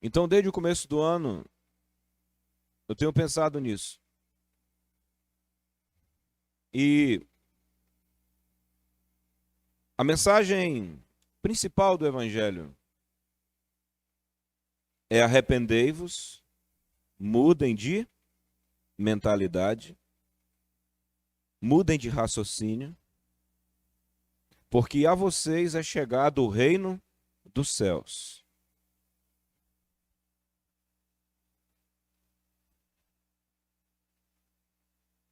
Então, desde o começo do ano, eu tenho pensado nisso. E a mensagem principal do Evangelho é: arrependei-vos, mudem de mentalidade, mudem de raciocínio, porque a vocês é chegado o reino dos céus.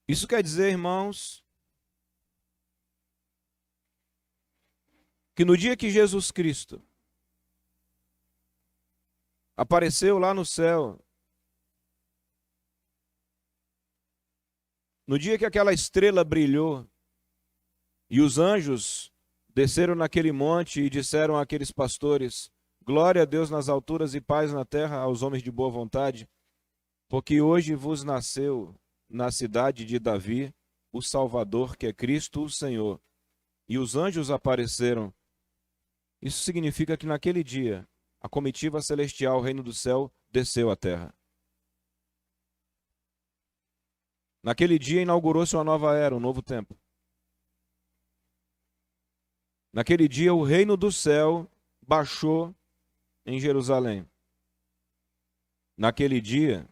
Isso quer dizer, irmãos, que no dia que Jesus Cristo apareceu lá no céu, no dia que aquela estrela brilhou e os anjos desceram naquele monte e disseram àqueles pastores: glória a Deus nas alturas e paz na terra aos homens de boa vontade, porque hoje vos nasceu na cidade de Davi o Salvador, que é Cristo o Senhor. E os anjos apareceram. Isso significa que naquele dia a comitiva celestial, o reino do céu, desceu à terra. Naquele dia inaugurou-se uma nova era, um novo tempo. Naquele dia o reino do céu baixou em Jerusalém. Naquele dia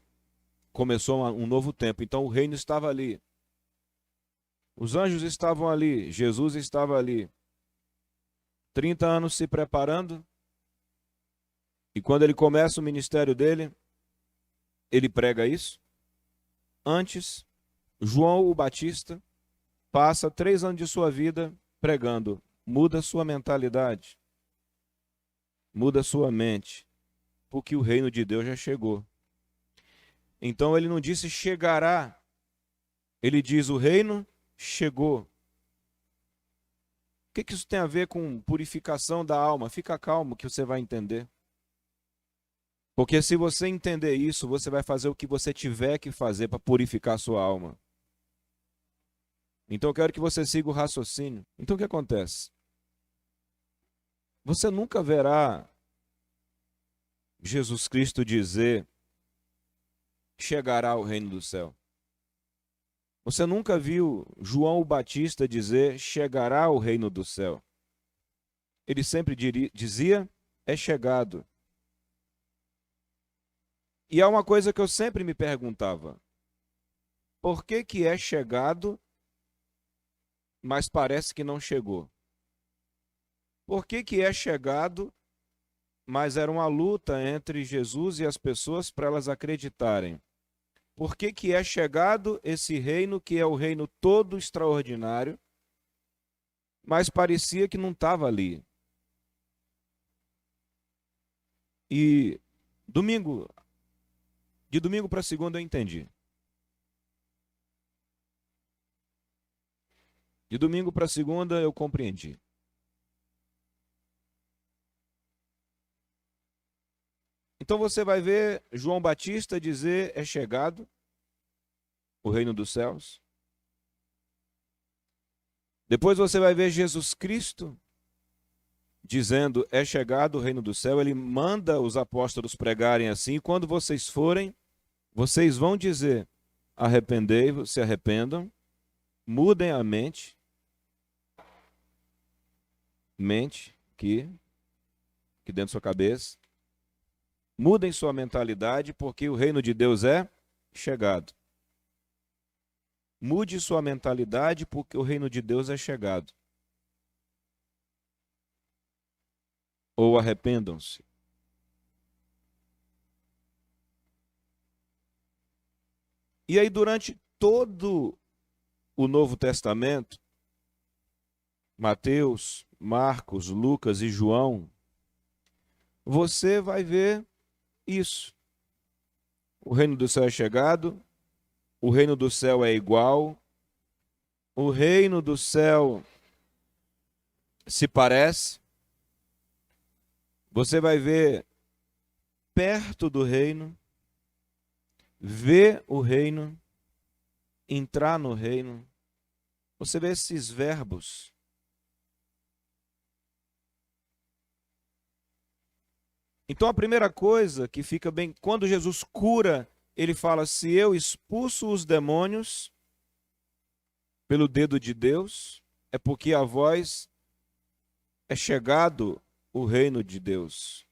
começou um novo tempo. Então o reino estava ali. Os anjos estavam ali, Jesus estava ali. 30 anos se preparando. E quando ele começa o ministério dele, ele prega isso. Antes, João o Batista passa 3 anos de sua vida pregando: muda sua mentalidade, muda sua mente, porque o reino de Deus já chegou. Então ele não disse chegará, ele diz o reino chegou. O que isso tem a ver com purificação da alma? Fica calmo que você vai entender. Porque se você entender isso, você vai fazer o que você tiver que fazer para purificar a sua alma. Então eu quero que você siga o raciocínio. Então o que acontece? Você nunca verá Jesus Cristo dizer: chegará o reino do céu. Você nunca viu João o Batista dizer: chegará o reino do céu. Ele sempre dizia: é chegado. E há uma coisa que eu sempre me perguntava: por que é chegado, mas parece que não chegou? Por que é chegado, mas era uma luta entre Jesus e as pessoas para elas acreditarem? Por que é chegado esse reino que é o reino todo extraordinário, mas parecia que não estava ali? E de domingo para segunda eu entendi. De domingo para segunda eu compreendi. Então você vai ver João Batista dizer: é chegado o reino dos céus. Depois você vai ver Jesus Cristo dizendo: é chegado o reino do céu. Ele manda os apóstolos pregarem assim: quando vocês forem, vocês vão dizer: arrependei-vos, se arrependam, mudem a mente aqui dentro da sua cabeça, mudem sua mentalidade, porque o reino de Deus é chegado. Mude sua mentalidade, porque o reino de Deus é chegado. Ou arrependam-se. E aí, durante todo o Novo Testamento, Mateus, Marcos, Lucas e João, você vai ver isso. O reino do céu é chegado, o reino do céu é igual, o reino do céu se parece. Você vai ver perto do reino, ver o reino, entrar no reino. Você vê esses verbos. Então a primeira coisa que fica bem, quando Jesus cura, ele fala: se eu expulso os demônios pelo dedo de Deus, é porque a vós é chegado o reino de Deus.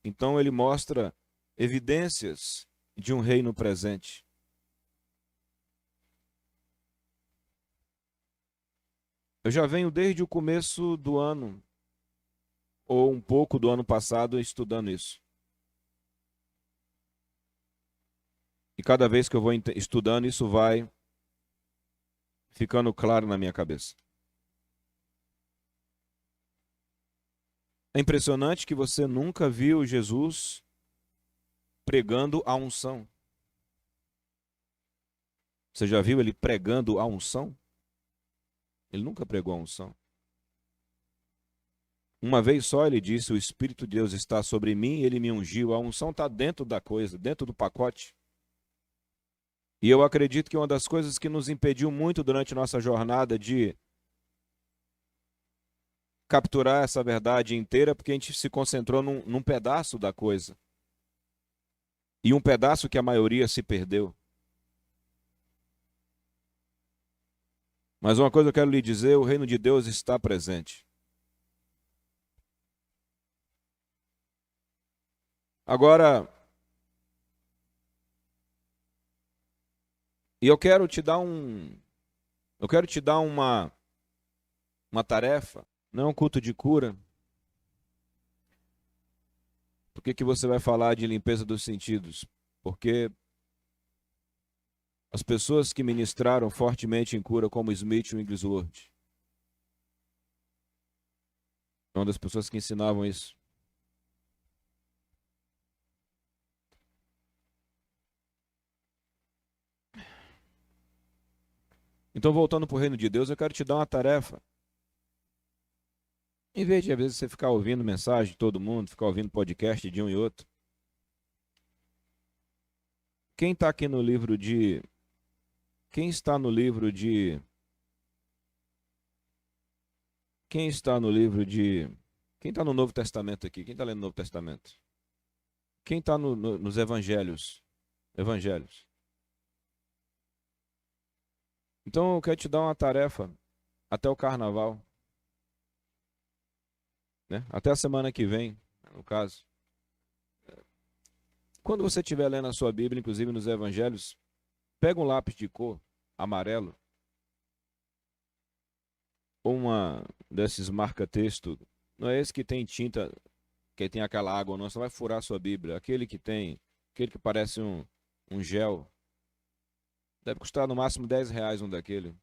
Então ele mostra evidências de um reino presente. Eu já venho desde o começo do ano, ou um pouco do ano passado, estudando isso. E cada vez que eu vou estudando, isso vai ficando claro na minha cabeça. É impressionante que você nunca viu Jesus pregando a unção. Você já viu ele pregando a unção? Ele nunca pregou a unção. Uma vez só ele disse: o Espírito de Deus está sobre mim, ele me ungiu. A unção está dentro da coisa, dentro do pacote. E eu acredito que uma das coisas que nos impediu muito durante nossa jornada de capturar essa verdade inteira, porque a gente se concentrou num pedaço da coisa. E um pedaço que a maioria se perdeu. Mas uma coisa eu quero lhe dizer: o reino de Deus está presente. Agora, e eu quero te dar uma tarefa, não é um culto de cura. Por que você vai falar de limpeza dos sentidos? Porque as pessoas que ministraram fortemente em cura, como Smith Wigglesworth, é uma das pessoas que ensinavam isso. Então, voltando para o reino de Deus, eu quero te dar uma tarefa. Em vez de, às vezes, você ficar ouvindo mensagem de todo mundo, ficar ouvindo podcast de um e outro. Quem está aqui no livro de... Quem está no livro de... Quem está no livro de... Quem está no Novo Testamento aqui? Quem está lendo o Novo Testamento? Quem está nos Evangelhos? Evangelhos. Então eu quero te dar uma tarefa até o carnaval, né? Até a semana que vem, no caso. Quando você estiver lendo a sua Bíblia, inclusive nos Evangelhos, pega um lápis de cor amarelo, ou uma desses marca-texto. Não é esse que tem tinta, que tem aquela água, não, você vai furar a sua Bíblia. Aquele que parece um gel. Deve custar no máximo R$10 um daquele.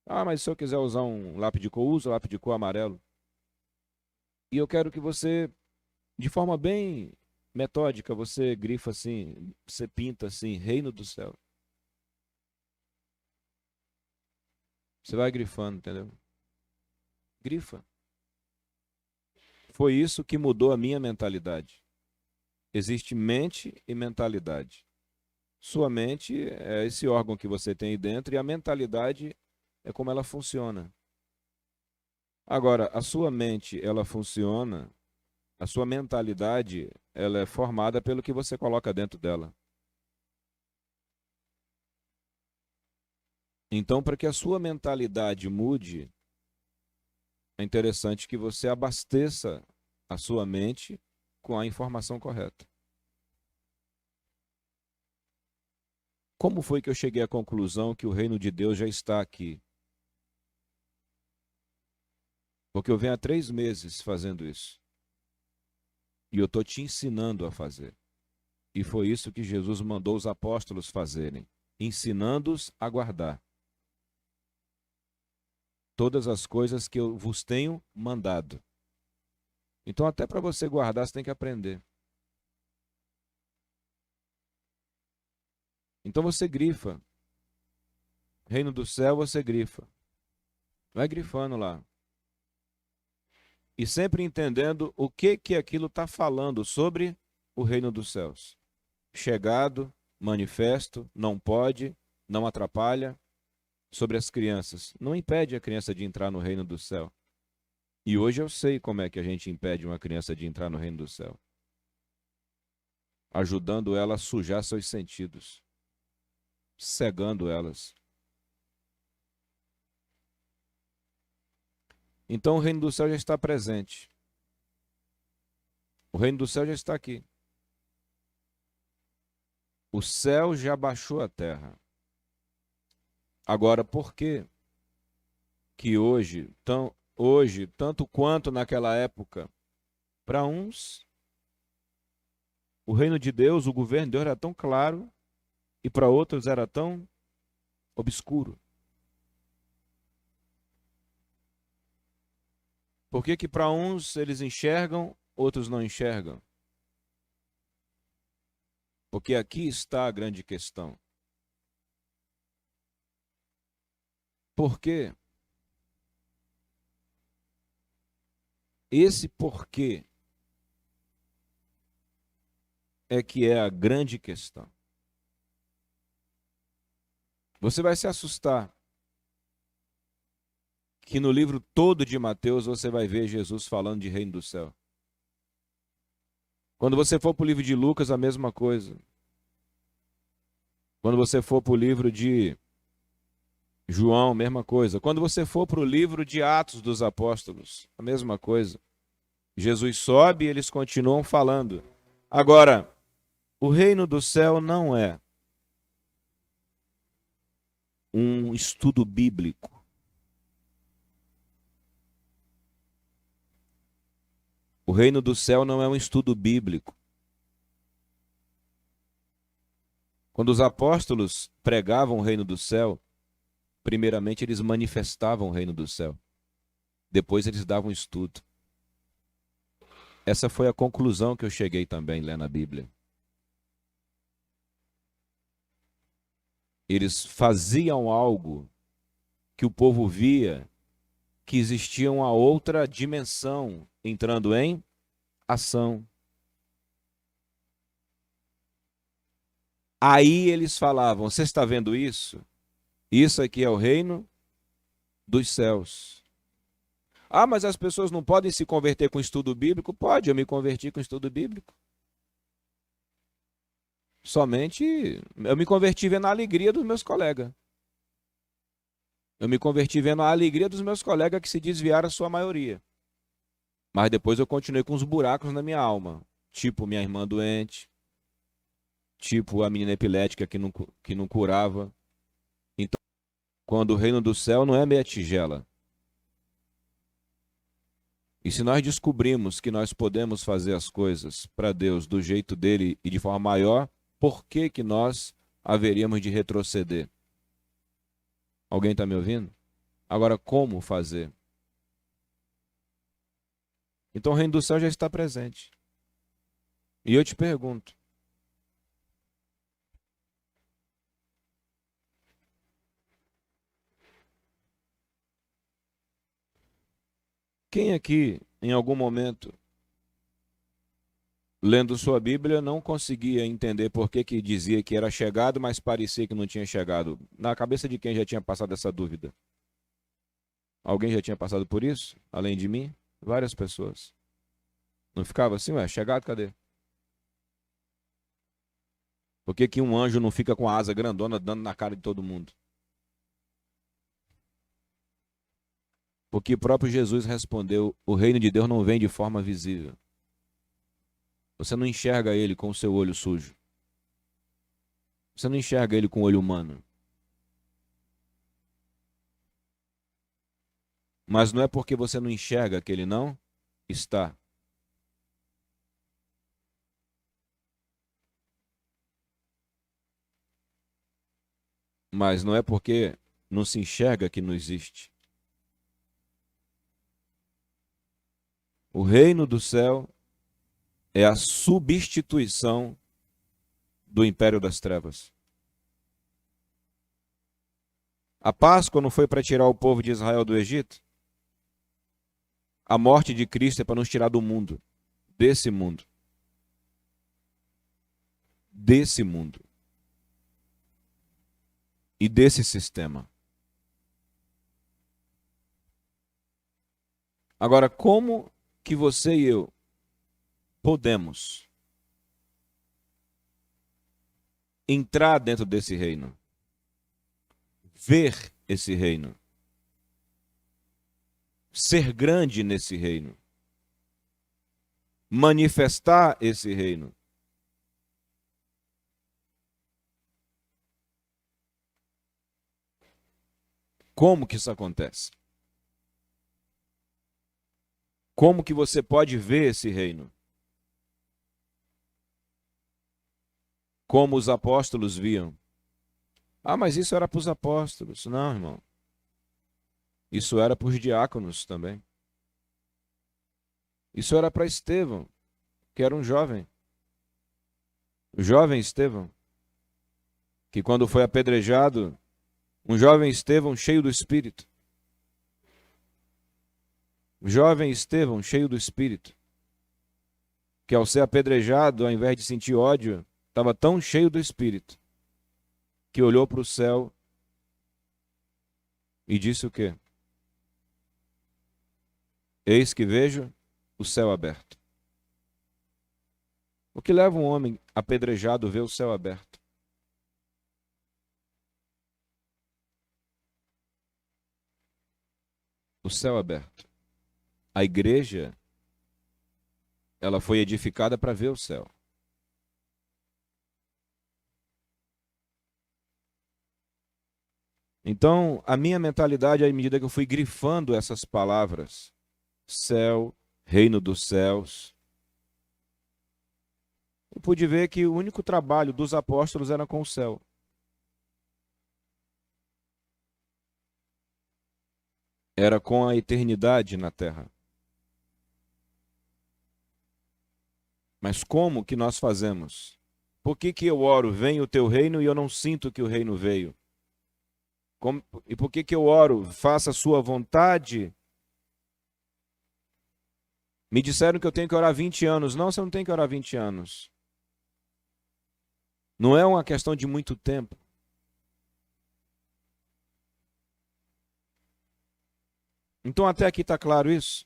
Ah, mas se eu quiser usar um lápis de cor, usa o lápis de cor amarelo. E eu quero que você, de forma bem metódica, você grifa assim, você pinta assim, Reino do Céu. Você vai grifando, entendeu? Grifa. Foi isso que mudou a minha mentalidade. Existe mente e mentalidade. Sua mente é esse órgão que você tem aí dentro e a mentalidade é como ela funciona. Agora, a sua mente, ela funciona, a sua mentalidade, ela é formada pelo que você coloca dentro dela. Então, para que a sua mentalidade mude, é interessante que você abasteça a sua mente com a informação correta. Como foi que eu cheguei à conclusão que o reino de Deus já está aqui? Porque eu venho há 3 meses fazendo isso. E eu estou te ensinando a fazer. E foi isso que Jesus mandou os apóstolos fazerem, ensinando-os a guardar todas as coisas que eu vos tenho mandado. Então, até para você guardar, você tem que aprender. Então você grifa. Reino do céu, você grifa. Vai grifando lá. E sempre entendendo o que aquilo está falando sobre o reino dos céus. Chegado, manifesto, não pode, não atrapalha. Sobre as crianças. Não impede a criança de entrar no reino do céu. E hoje eu sei como é que a gente impede uma criança de entrar no reino do céu. ajudando ela a sujar seus sentidos, cegando elas. Então o reino do céu já está presente. O reino do céu já está aqui. O céu já baixou a terra. Agora, por que que hoje, tanto quanto naquela época, para uns, o reino de Deus, o governo de Deus era tão claro e para outros era tão obscuro? Por que que para uns eles enxergam, outros não enxergam? Porque aqui está a grande questão. Por quê? Esse porquê é que é a grande questão. Você vai se assustar que no livro todo de Mateus você vai ver Jesus falando de reino do céu. Quando você for para o livro de Lucas, a mesma coisa. Quando você for para o livro de João, mesma coisa. Quando você for para o livro de Atos dos Apóstolos, a mesma coisa. Jesus sobe e eles continuam falando. Agora, o reino do céu não é um estudo bíblico. O reino do céu não é um estudo bíblico. Quando os apóstolos pregavam o reino do céu, primeiramente eles manifestavam o reino do céu. Depois eles davam estudo. Essa foi a conclusão que eu cheguei também lendo a Bíblia. Eles faziam algo que o povo via que existia uma outra dimensão entrando em ação. Aí eles falavam: você está vendo isso? Isso aqui é o reino dos céus. Ah, mas as pessoas não podem se converter com estudo bíblico? Pode, eu me converti com estudo bíblico. Somente eu me converti vendo a alegria dos meus colegas. Eu me converti vendo a alegria dos meus colegas que se desviaram a sua maioria. Mas depois eu continuei com os buracos na minha alma. Tipo minha irmã doente. Tipo a menina epilética que não curava. Então, quando o reino do céu não é meia tigela. E se nós descobrimos que nós podemos fazer as coisas para Deus do jeito dele e de forma maior, por que que nós haveríamos de retroceder? Alguém está me ouvindo? Agora, como fazer? Então o reino do céu já está presente. E eu te pergunto, quem aqui, em algum momento, lendo sua Bíblia, não conseguia entender por que que dizia que era chegado, mas parecia que não tinha chegado? Na cabeça de quem já tinha passado essa dúvida? Alguém já tinha passado por isso? Além de mim? Várias pessoas. Não ficava assim, ué, chegado, cadê? Por que que um anjo não fica com a asa grandona dando na cara de todo mundo? Porque o próprio Jesus respondeu: o reino de Deus não vem de forma visível. Você não enxerga ele com o seu olho sujo. Você não enxerga ele com o olho humano. Mas não é porque você não enxerga que ele não está. Mas não é porque não se enxerga que não existe. O reino do céu é a substituição do império das trevas. A Páscoa não foi para tirar o povo de Israel do Egito? A morte de Cristo é para nos tirar do mundo, desse mundo. Desse mundo. E desse sistema. Agora, como que você e eu podemos entrar dentro desse reino, ver esse reino, ser grande nesse reino, manifestar esse reino. Como que isso acontece? Como que você pode ver esse reino? Como os apóstolos viam. Ah, mas isso era para os apóstolos. Não, irmão. Isso era para os diáconos também. Isso era para Estevão, que era um jovem. O jovem Estevão, que quando foi apedrejado, um jovem Estevão cheio do Espírito. O jovem Estevão cheio do Espírito, que ao ser apedrejado, ao invés de sentir ódio, estava tão cheio do Espírito, que olhou para o céu e disse o quê? Eis que vejo o céu aberto. O que leva um homem apedrejado a ver o céu aberto? O céu aberto. A igreja, ela foi edificada para ver o céu. Então, a minha mentalidade, à medida que eu fui grifando essas palavras, céu, reino dos céus, eu pude ver que o único trabalho dos apóstolos era com o céu. Era com a eternidade na terra. Mas como que nós fazemos? Por que que eu oro, venha o teu reino, e eu não sinto que o reino veio? E por que que eu oro, faça a sua vontade? Me disseram que eu tenho que orar 20 anos. Não, você não tem que orar 20 anos. Não é uma questão de muito tempo. Então até aqui está claro isso?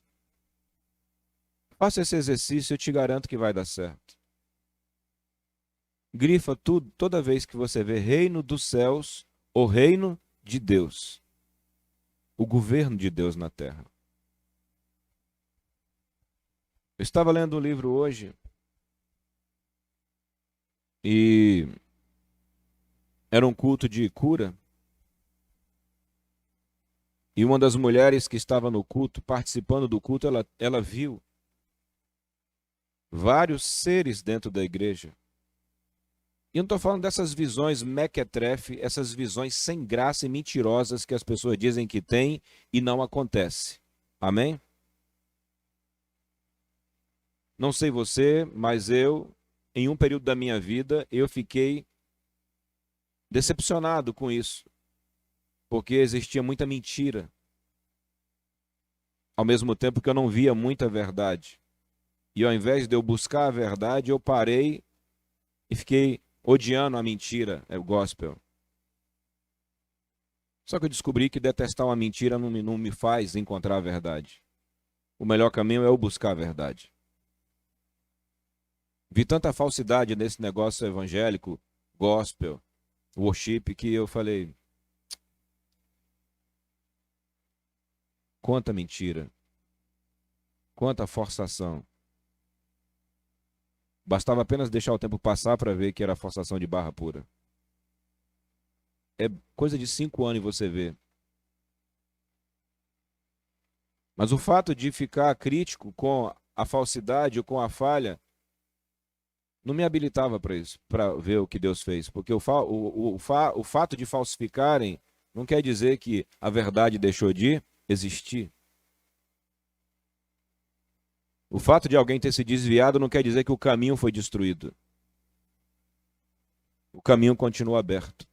Faça esse exercício, eu te garanto que vai dar certo. Grifa tudo, toda vez que você vê reino dos céus, o reino de Deus. O governo de Deus na terra. Eu estava lendo um livro hoje e era um culto de cura. E uma das mulheres que estava no culto, participando do culto, ela viu vários seres dentro da igreja. E eu não estou falando dessas visões mequetrefe, essas visões sem graça e mentirosas que as pessoas dizem que tem e não acontece. Amém? Não sei você, mas eu, em um período da minha vida, eu fiquei decepcionado com isso. Porque existia muita mentira. Ao mesmo tempo que eu não via muita verdade. E ao invés de eu buscar a verdade, eu parei e fiquei odiando a mentira, o gospel. Só que eu descobri que detestar uma mentira não me faz encontrar a verdade. O melhor caminho é eu buscar a verdade. Vi tanta falsidade nesse negócio evangélico, gospel, worship, que eu falei, quanta mentira, quanta forçação. Bastava apenas deixar o tempo passar para ver que era forçação de barra pura. É coisa de 5 anos e você vê. Mas o fato de ficar crítico com a falsidade ou com a falha não me habilitava para isso, para ver o que Deus fez. Porque o fato de falsificarem não quer dizer que a verdade deixou de existir. O fato de alguém ter se desviado não quer dizer que o caminho foi destruído. O caminho continua aberto.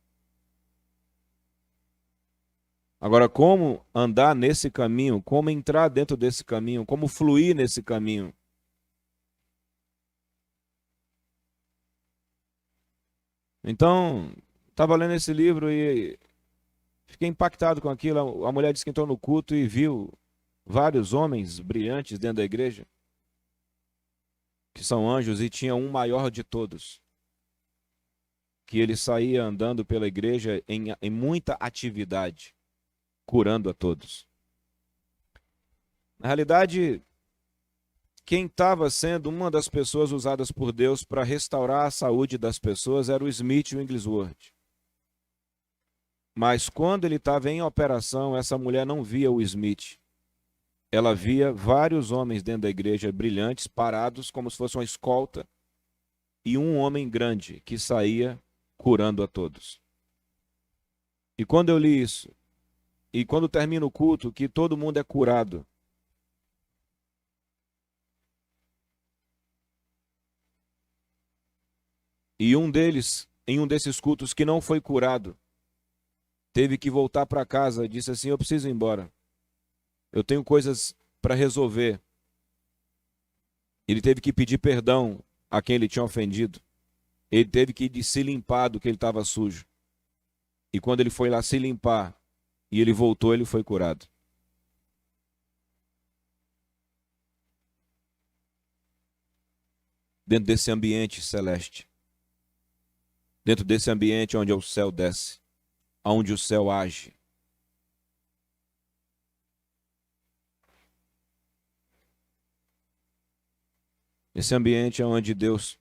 Agora, como andar nesse caminho, como entrar dentro desse caminho, como fluir nesse caminho? Então, estava lendo esse livro e fiquei impactado com aquilo. A mulher disse que entrou no culto e viu vários homens brilhantes dentro da igreja, que são anjos, e tinha um maior de todos, que ele saía andando pela igreja em muita atividade, curando a todos. Na realidade, quem estava sendo uma das pessoas usadas por Deus para restaurar a saúde das pessoas era o Smith Wigglesworth. Mas quando ele estava em operação, essa mulher não via o Smith. Ela via vários homens dentro da igreja brilhantes, parados como se fosse uma escolta, e um homem grande que saía curando a todos. E quando eu li isso, e quando termina o culto, que todo mundo é curado, e um deles, em um desses cultos que não foi curado, teve que voltar para casa e disse assim: eu preciso ir embora. Eu tenho coisas para resolver. Ele teve que pedir perdão a quem ele tinha ofendido. Ele teve que se limpar do que ele estava sujo. E quando ele foi lá se limpar e ele voltou, ele foi curado. Dentro desse ambiente celeste. Dentro desse ambiente onde o céu desce. Onde o céu age. Esse ambiente é onde Deus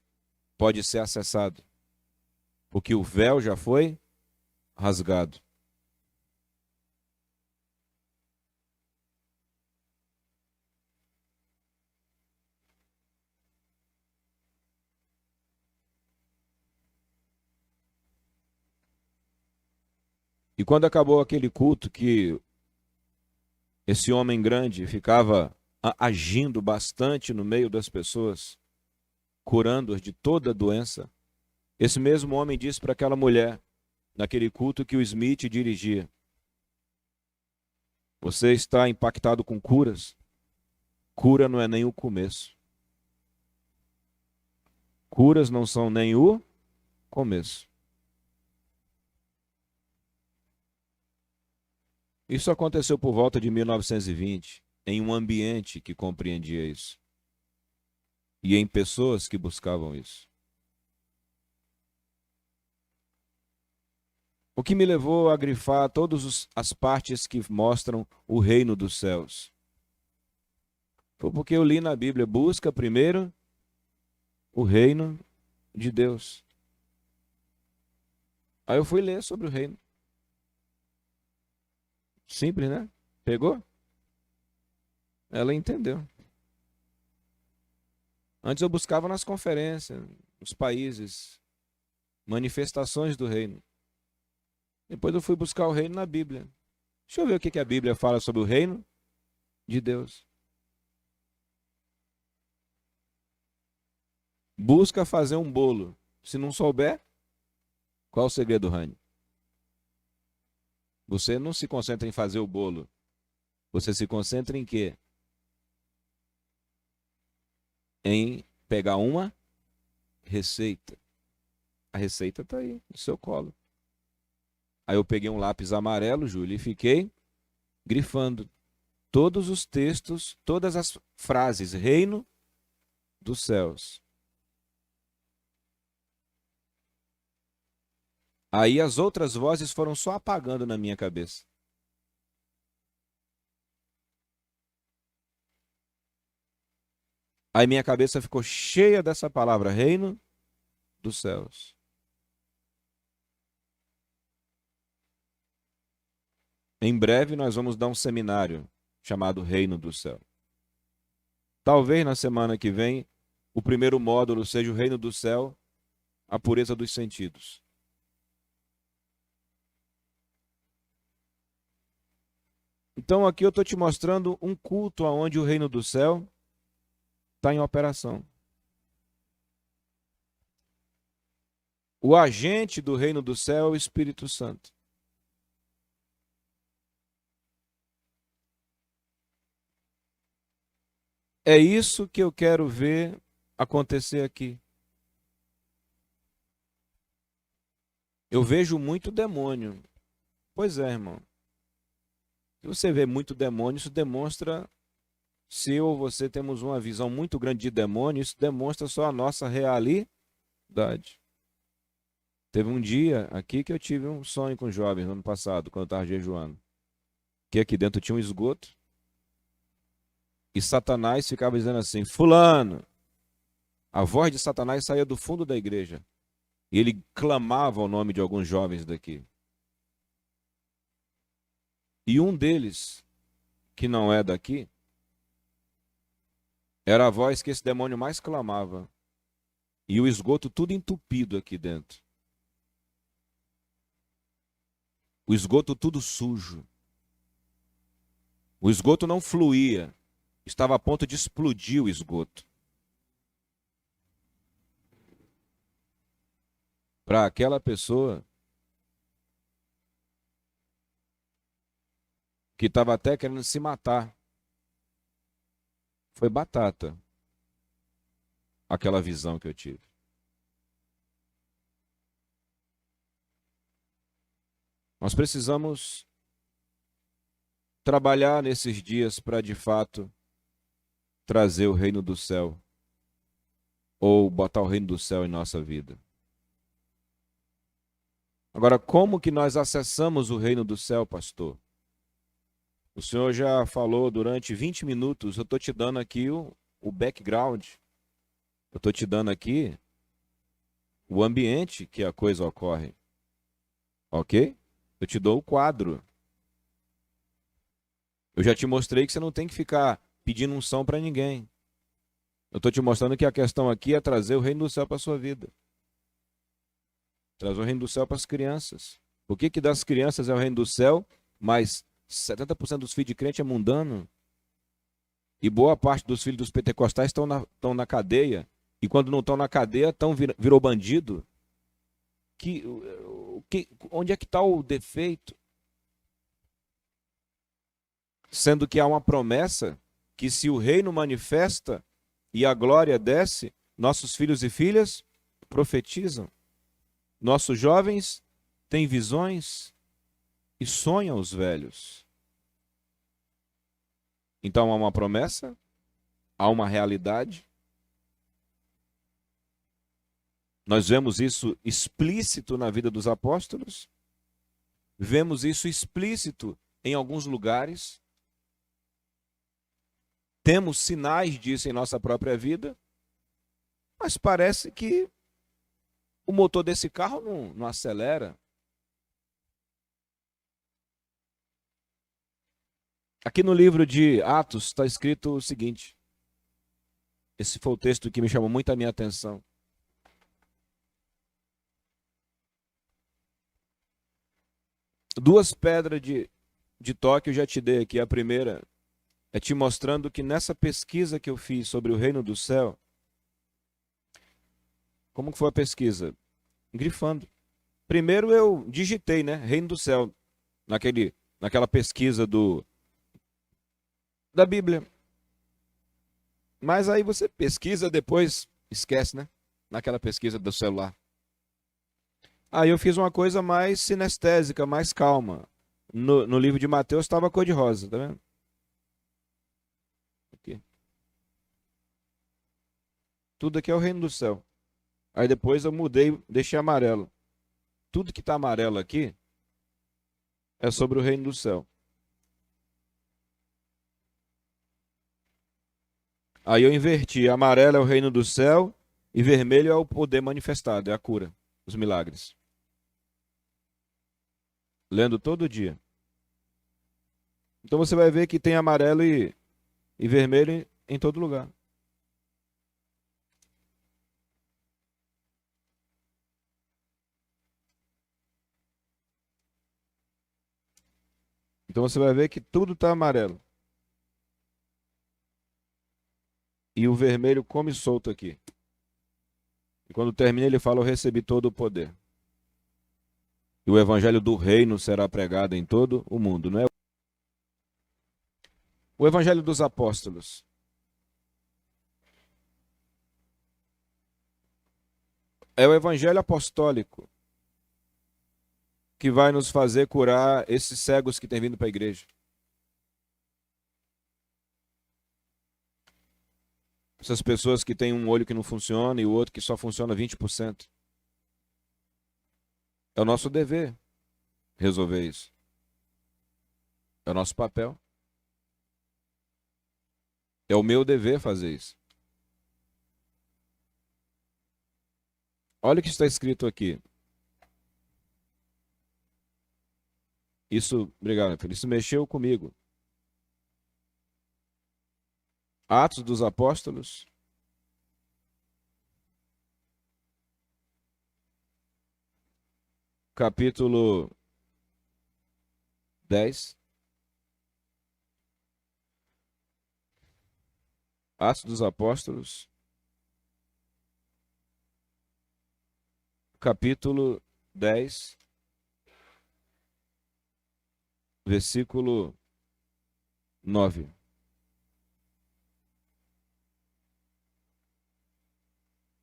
pode ser acessado. Porque o véu já foi rasgado. E quando acabou aquele culto que esse homem grande ficava agindo bastante no meio das pessoas, curando-as de toda doença, esse mesmo homem disse para aquela mulher, naquele culto que o Smith dirigia: você está impactado com curas? Cura não é nem o começo. Curas não são nem o começo. Isso aconteceu por volta de 1920, em um ambiente que compreendia isso. E em pessoas que buscavam isso. O que me levou a grifar todas as partes que mostram o reino dos céus? Foi porque eu li na Bíblia: busca primeiro o reino de Deus. Aí eu fui ler sobre o reino. Simples, né? Pegou? Ela entendeu. Antes eu buscava nas conferências, nos países, manifestações do reino. Depois eu fui buscar o reino na Bíblia. Deixa eu ver o que a Bíblia fala sobre o reino de Deus. Busca fazer um bolo. Se não souber, qual é o segredo do reino? Você não se concentra em fazer o bolo. Você se concentra em quê? Em pegar uma receita. A receita está aí, no seu colo. Aí eu peguei um lápis amarelo, Júlio, e fiquei grifando todos os textos, todas as frases, reino dos céus. Aí as outras vozes foram só apagando na minha cabeça. Aí minha cabeça ficou cheia dessa palavra, reino dos céus. Em breve nós vamos dar um seminário chamado Reino do Céu. Talvez na semana que vem o primeiro módulo seja o Reino do Céu, a pureza dos sentidos. Então aqui eu estou te mostrando um culto onde o Reino do Céu está em operação. O agente do Reino do Céu é o Espírito Santo. É isso que eu quero ver acontecer aqui. Eu vejo muito demônio. Pois é, irmão. Se você vê muito demônio, isso demonstra, se eu ou você temos uma visão muito grande de demônio, isso demonstra só a nossa realidade. Teve um dia aqui que eu tive um sonho com jovens no ano passado, quando eu estava jejuando. Que aqui dentro tinha um esgoto. E Satanás ficava dizendo assim: Fulano. A voz de Satanás saía do fundo da igreja. E ele clamava o nome de alguns jovens daqui. E um deles, que não é daqui, era a voz que esse demônio mais clamava. E o esgoto tudo entupido aqui dentro. O esgoto tudo sujo. O esgoto não fluía. Estava a ponto de explodir o esgoto. Para aquela pessoa que estava até querendo se matar. Foi batata aquela visão que eu tive. Nós precisamos trabalhar nesses dias para, de fato, trazer o reino do céu, ou botar o reino do céu em nossa vida. Agora, como que nós acessamos o reino do céu, pastor? O senhor já falou durante 20 minutos, eu estou te dando aqui o background. Eu estou te dando aqui o ambiente que a coisa ocorre. Ok? Eu te dou o quadro. Eu já te mostrei que você não tem que ficar pedindo unção para ninguém. Eu estou te mostrando que a questão aqui é trazer o reino do céu para a sua vida. Trazer o reino do céu para as crianças. Por que das crianças é o reino do céu, mas 70% dos filhos de crente é mundano? E boa parte dos filhos dos pentecostais estão na cadeia. E quando não estão na cadeia, virou bandido. Onde é que está o defeito? Sendo que há uma promessa que se o reino manifesta e a glória desce, nossos filhos e filhas profetizam. Nossos jovens têm visões e sonham os velhos. Então há uma promessa, há uma realidade. Nós vemos isso explícito na vida dos apóstolos, vemos isso explícito em alguns lugares, temos sinais disso em nossa própria vida, mas parece que o motor desse carro não acelera. Aqui no livro de Atos está escrito o seguinte. Esse foi o texto que me chamou muito a minha atenção. Duas pedras de toque eu já te dei aqui. A primeira é te mostrando que nessa pesquisa que eu fiz sobre o reino do céu, como que foi a pesquisa? Grifando. Primeiro eu digitei, né? Reino do céu, naquela pesquisa da Bíblia. Mas aí você pesquisa, depois esquece, né? Naquela pesquisa do celular. Aí eu fiz uma coisa mais sinestésica, mais calma. No livro de Mateus estava cor-de-rosa, tá vendo? Aqui. Tudo aqui é o reino do céu. Aí depois eu mudei, deixei amarelo. Tudo que está amarelo aqui é sobre o reino do céu. Aí eu inverti. Amarelo é o reino do céu e vermelho é o poder manifestado, é a cura, os milagres. Lendo todo dia. Então você vai ver que tem amarelo e vermelho em todo lugar. Então você vai ver que tudo está amarelo. E o vermelho come solto aqui. E quando termina ele fala, eu recebi todo o poder. E o evangelho do reino será pregado em todo o mundo, não é? O evangelho dos apóstolos. É o evangelho apostólico que vai nos fazer curar esses cegos que têm vindo para a igreja. Essas pessoas que têm um olho que não funciona e o outro que só funciona 20%. É o nosso dever resolver isso. É o nosso papel. É o meu dever fazer isso. Olha o que está escrito aqui. Isso, obrigado, filho. Isso mexeu comigo. Atos dos Apóstolos, capítulo 10. Atos dos Apóstolos, capítulo 10, versículo 9.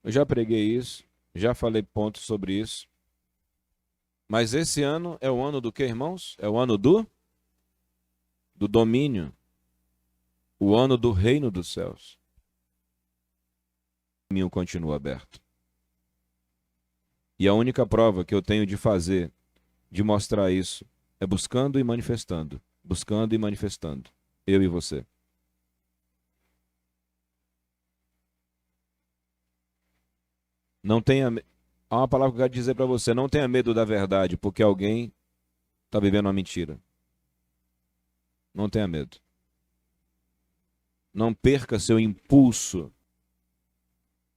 Eu já preguei isso, já falei pontos sobre isso. Mas esse ano é o ano do quê, irmãos? É o ano do domínio. O ano do reino dos céus. O caminho continua aberto. E a única prova que eu tenho de fazer, de mostrar isso, é buscando e manifestando. Buscando e manifestando. Eu e você. Não tenha... Há uma palavra que eu quero dizer para você. Não tenha medo da verdade, porque alguém está vivendo uma mentira. Não tenha medo. Não perca seu impulso.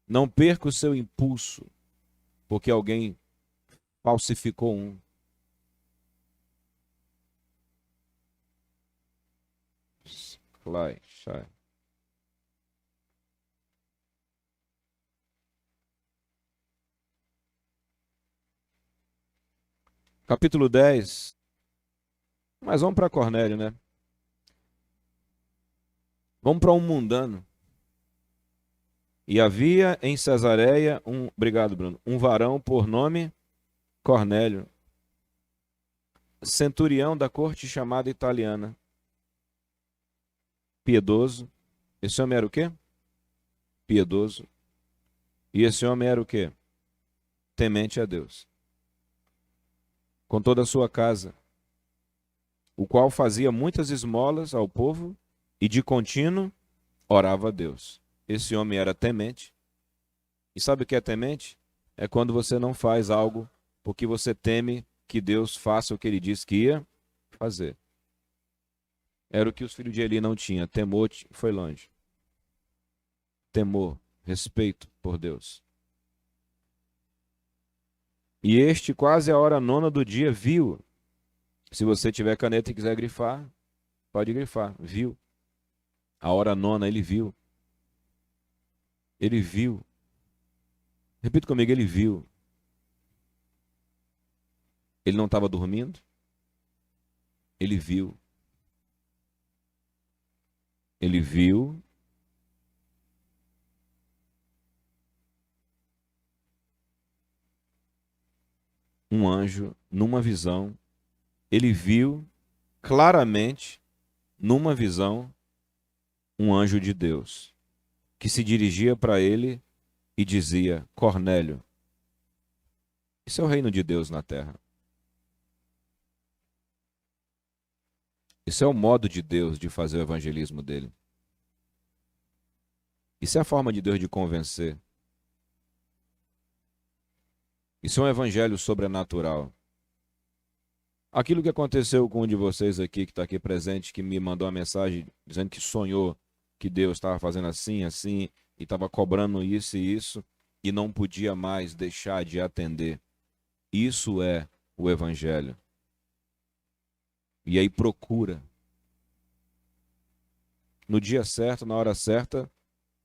Não perca o seu impulso, porque alguém falsificou um. Fly, shy. Capítulo 10. Mas vamos para Cornélio, né? Vamos para um mundano. E havia em Cesareia obrigado, Bruno, um varão por nome Cornélio, centurião da corte chamada italiana, piedoso. Esse homem era o quê? Piedoso. E esse homem era o quê? Temente a Deus. Com toda a sua casa, o qual fazia muitas esmolas ao povo e de contínuo orava a Deus. Esse homem era temente. E sabe o que é temente? É quando você não faz algo porque você teme que Deus faça o que ele disse que ia fazer. Era o que os filhos de Eli não tinham. Temor foi longe. Temor, respeito por Deus. E este, quase a hora nona do dia, viu. Se você tiver caneta e quiser grifar, pode grifar. Viu. A hora nona ele viu. Ele viu. Repita comigo, ele viu. Ele não estava dormindo. Ele viu. Ele viu. Um anjo numa visão. Ele viu claramente, numa visão, um anjo de Deus que se dirigia para ele e dizia: Cornélio. Isso é o reino de Deus na terra. Isso é o modo de Deus de fazer o evangelismo dele. Isso é a forma de Deus de convencer. Isso é um evangelho sobrenatural. Aquilo que aconteceu com um de vocês aqui, que está aqui presente, que me mandou uma mensagem dizendo que sonhou que Deus estava fazendo assim, assim, e estava cobrando isso e isso, e não podia mais deixar de atender. Isso é o evangelho. E aí procura. No dia certo, na hora certa,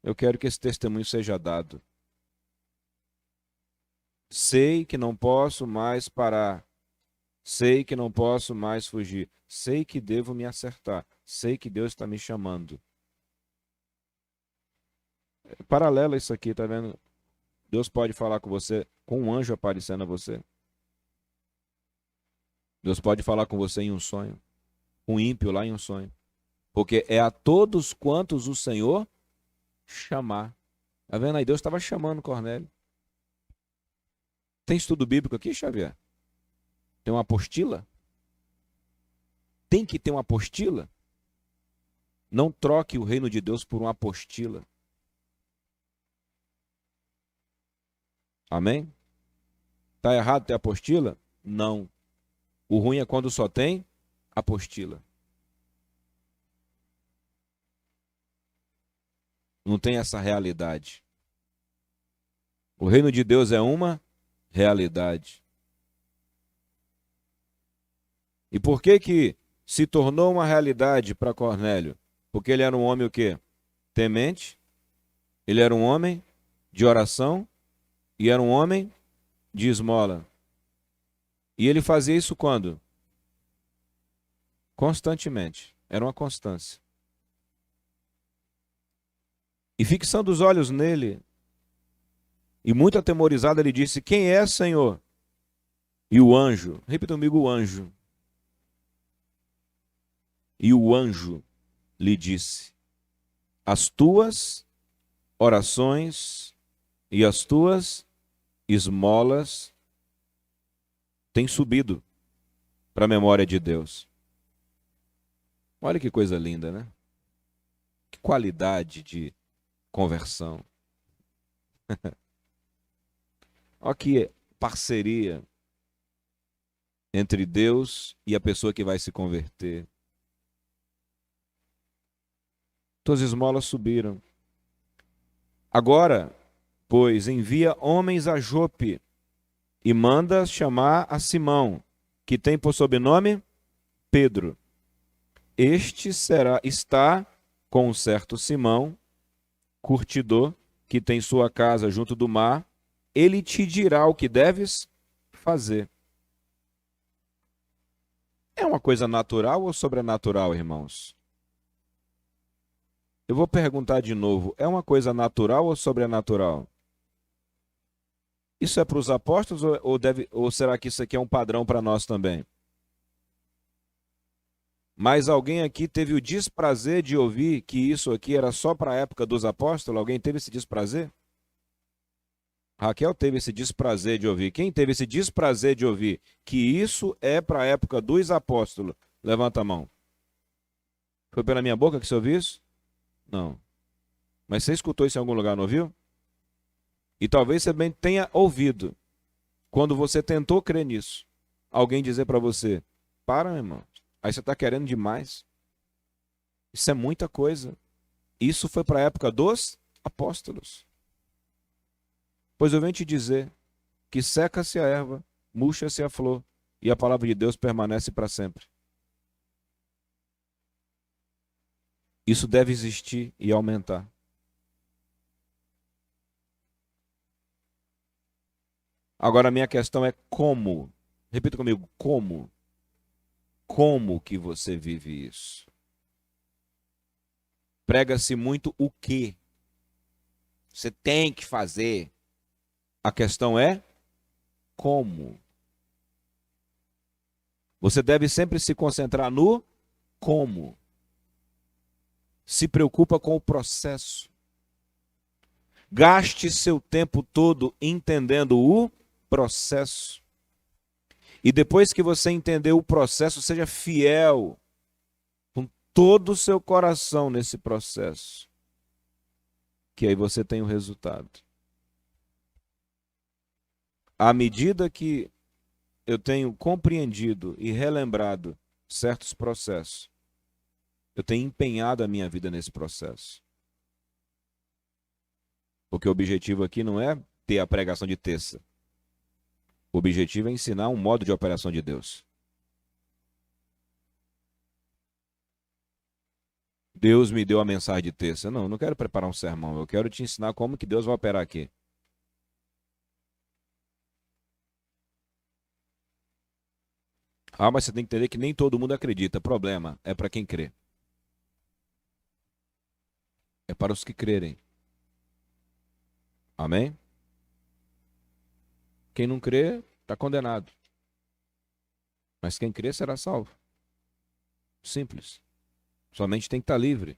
eu quero que esse testemunho seja dado. Sei que não posso mais parar. Sei que não posso mais fugir. Sei que devo me acertar. Sei que Deus está me chamando. É paralelo a isso aqui, tá vendo? Deus pode falar com você com um anjo aparecendo a você. Deus pode falar com você em um sonho. Um ímpio lá em um sonho. Porque é a todos quantos o Senhor chamar. Tá vendo aí? Deus estava chamando Cornélio. Tem estudo bíblico aqui, Xavier? Tem uma apostila? Tem que ter uma apostila? Não troque o reino de Deus por uma apostila. Amém? Está errado ter apostila? Não. O ruim é quando só tem apostila. Não tem essa realidade. O reino de Deus é uma realidade. E por que se tornou uma realidade para Cornélio? Porque ele era um homem o quê? Temente. Ele era um homem de oração e era um homem de esmola. E ele fazia isso quando? Constantemente. Era uma constância. E fixando os olhos nele, e muito atemorizado, ele disse: quem é, Senhor? E o anjo, repita comigo, o anjo. E o anjo lhe disse: as tuas orações e as tuas esmolas têm subido para a memória de Deus. Olha que coisa linda, né? Que qualidade de conversão. Olha que parceria entre Deus e a pessoa que vai se converter. Tuas esmolas subiram. Agora, pois, envia homens a Jope e manda chamar a Simão, que tem por sobrenome Pedro. Este está com um certo Simão, curtidor, que tem sua casa junto do mar. Ele te dirá o que deves fazer. É uma coisa natural ou sobrenatural, irmãos? Eu vou perguntar de novo. É uma coisa natural ou sobrenatural? Isso é para os apóstolos ou será que isso aqui é um padrão para nós também? Mas alguém aqui teve o desprazer de ouvir que isso aqui era só para a época dos apóstolos? Alguém teve esse desprazer? Raquel teve esse desprazer de ouvir. Quem teve esse desprazer de ouvir que isso é para a época dos apóstolos? Levanta a mão. Foi pela minha boca que você ouviu isso? Não. Mas você escutou isso em algum lugar, não ouviu? E talvez você bem tenha ouvido, quando você tentou crer nisso, alguém dizer para você: para, meu irmão, aí você está querendo demais. Isso é muita coisa. Isso foi para a época dos apóstolos. Pois eu venho te dizer que seca-se a erva, murcha-se a flor, e a palavra de Deus permanece para sempre. Isso deve existir e aumentar. Agora a minha questão é como. Repita comigo, como? Como que você vive isso? Prega-se muito o quê? Você tem que fazer. A questão é como. Você deve sempre se concentrar no como. Se preocupa com o processo. Gaste seu tempo todo entendendo o processo. E depois que você entender o processo, seja fiel com todo o seu coração nesse processo. Que aí você tem o resultado. À medida que eu tenho compreendido e relembrado certos processos, eu tenho empenhado a minha vida nesse processo. Porque o objetivo aqui não é ter a pregação de terça. O objetivo é ensinar um modo de operação de Deus. Deus me deu a mensagem de terça. Não, eu não quero preparar um sermão. Eu quero te ensinar como que Deus vai operar aqui. Ah, mas você tem que entender que nem todo mundo acredita. Problema é para quem crê. É para os que crerem. Amém? Quem não crê, está condenado. Mas quem crê será salvo. Simples. Somente tem que estar livre.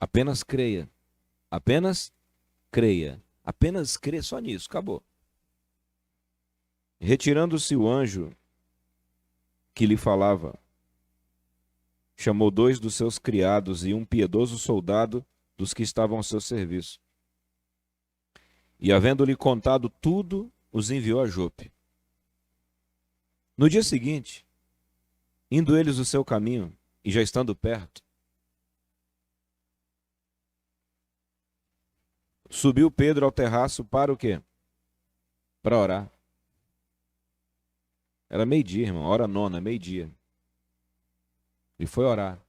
Apenas creia. Apenas creia. Apenas crê, só nisso, acabou. Retirando-se o anjo, que lhe falava. Chamou 2 dos seus criados e um piedoso soldado dos que estavam ao seu serviço. E, havendo-lhe contado tudo, os enviou a Jope. No dia seguinte, indo eles o seu caminho, e já estando perto, subiu Pedro ao terraço para o quê? Para orar. Era meio-dia, irmão, hora nona, meio-dia. Ele foi orar.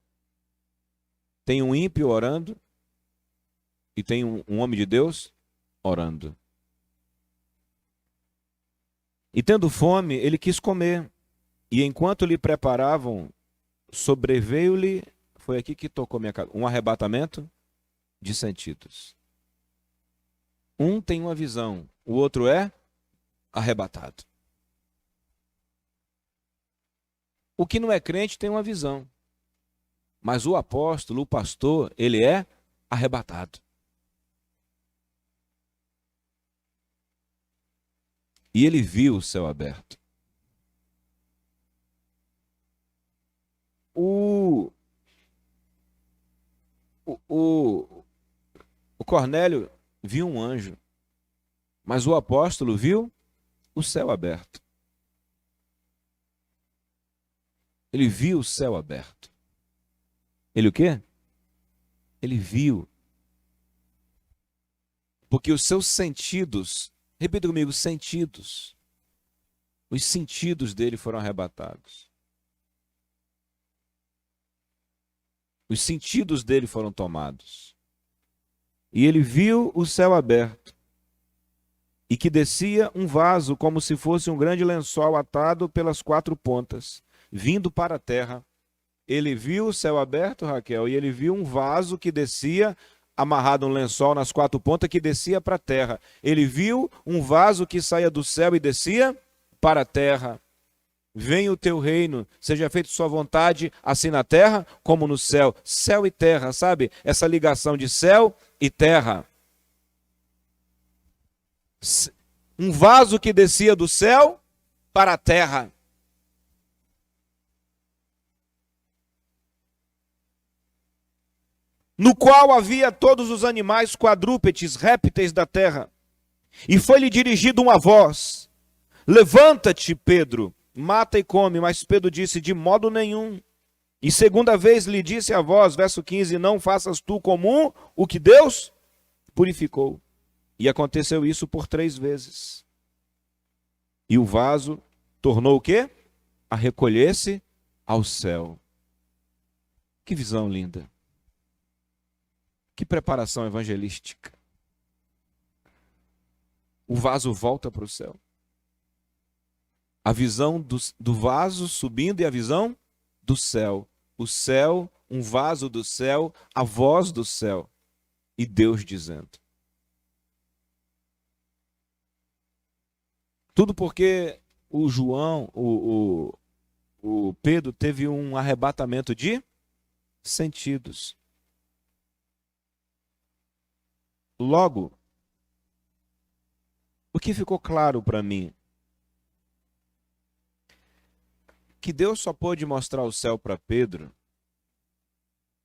Tem um ímpio orando e tem um homem de Deus orando. E tendo fome, ele quis comer. E enquanto lhe preparavam, sobreveio-lhe, foi aqui que tocou minha cara, um arrebatamento de sentidos. Um tem uma visão, o outro é arrebatado. O que não é crente tem uma visão. Mas o apóstolo, o pastor, ele é arrebatado. E ele viu o céu aberto. O Cornélio viu um anjo, mas o apóstolo viu o céu aberto. Ele viu o céu aberto. Ele o quê? Ele viu. Porque os seus sentidos, repita comigo, sentidos. Os sentidos dele foram arrebatados. Os sentidos dele foram tomados. E ele viu o céu aberto. E que descia um vaso como se fosse um grande lençol atado pelas 4 pontas, vindo para a terra. Ele viu o céu aberto, Raquel, e ele viu um vaso que descia, amarrado um lençol nas 4 pontas, que descia para a terra. Ele viu um vaso que saía do céu e descia para a terra. Venha o teu reino, seja feita sua vontade, assim na terra como no céu. Céu e terra, sabe? Essa ligação de céu e terra. Um vaso que descia do céu para a terra. No qual havia todos os animais quadrúpedes, répteis da terra. E foi-lhe dirigido uma voz: levanta-te, Pedro, mata e come. Mas Pedro disse: de modo nenhum. E segunda vez lhe disse a voz, verso 15, não faças tu comum o que Deus purificou. E aconteceu isso por 3 vezes. E o vaso tornou o quê? A recolher-se ao céu. Que visão linda. Que preparação evangelística. O vaso volta para o céu. A visão do vaso subindo e a visão do céu. O céu, um vaso do céu, a voz do céu. E Deus dizendo. Tudo porque o João, o Pedro teve um arrebatamento de sentidos. Logo, o que ficou claro para mim? Que Deus só pôde mostrar o céu para Pedro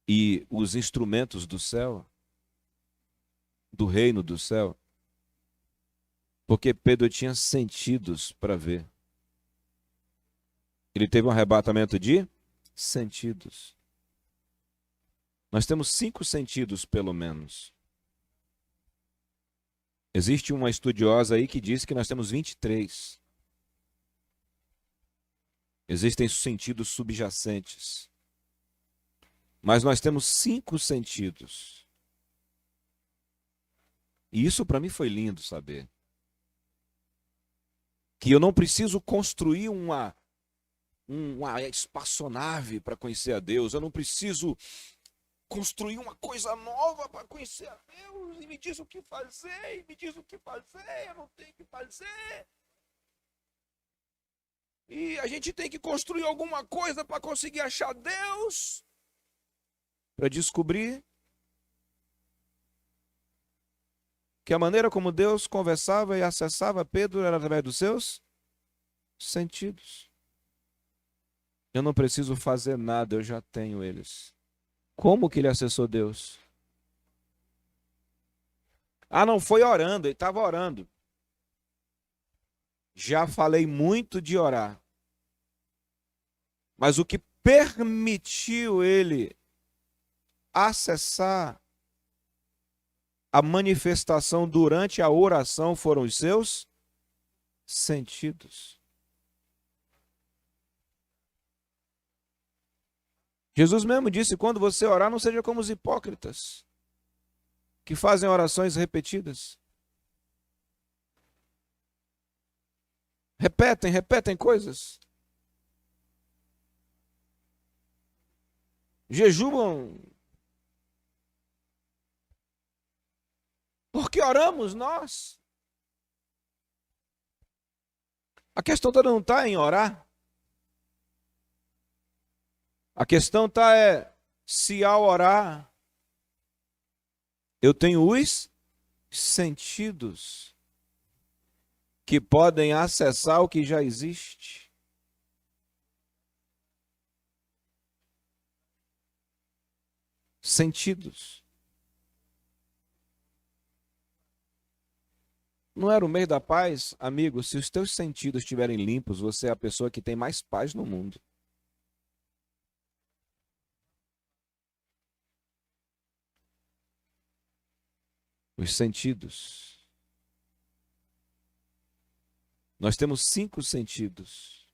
e os instrumentos do céu, do reino do céu, porque Pedro tinha sentidos para ver. Ele teve um arrebatamento de sentidos. Nós temos 5 sentidos, pelo menos. Existe uma estudiosa aí que diz que nós temos 23. Existem sentidos subjacentes. Mas nós temos 5 sentidos. E isso para mim foi lindo saber. Que eu não preciso construir uma espaçonave para conhecer a Deus. Eu não preciso construir uma coisa nova para conhecer a Deus. E me diz o que fazer, e me diz o que fazer, eu não tenho o que fazer. E a gente tem que construir alguma coisa para conseguir achar Deus. Para descobrir que a maneira como Deus conversava e acessava Pedro era através dos seus sentidos. Eu não preciso fazer nada, eu já tenho eles. Como que ele acessou Deus? Ah, não foi orando, ele estava orando. Já falei muito de orar. Mas o que permitiu ele acessar a manifestação durante a oração foram os seus sentidos. Jesus mesmo disse: quando você orar, não seja como os hipócritas, que fazem orações repetidas. Repetem coisas. Jejuam. Porque oramos nós. A questão toda não está em orar. A questão está se ao orar eu tenho os sentidos que podem acessar o que já existe. Sentidos. Não era o mês da paz? Amigo, se os teus sentidos estiverem limpos, você é a pessoa que tem mais paz no mundo. Os sentidos. Nós temos 5 sentidos.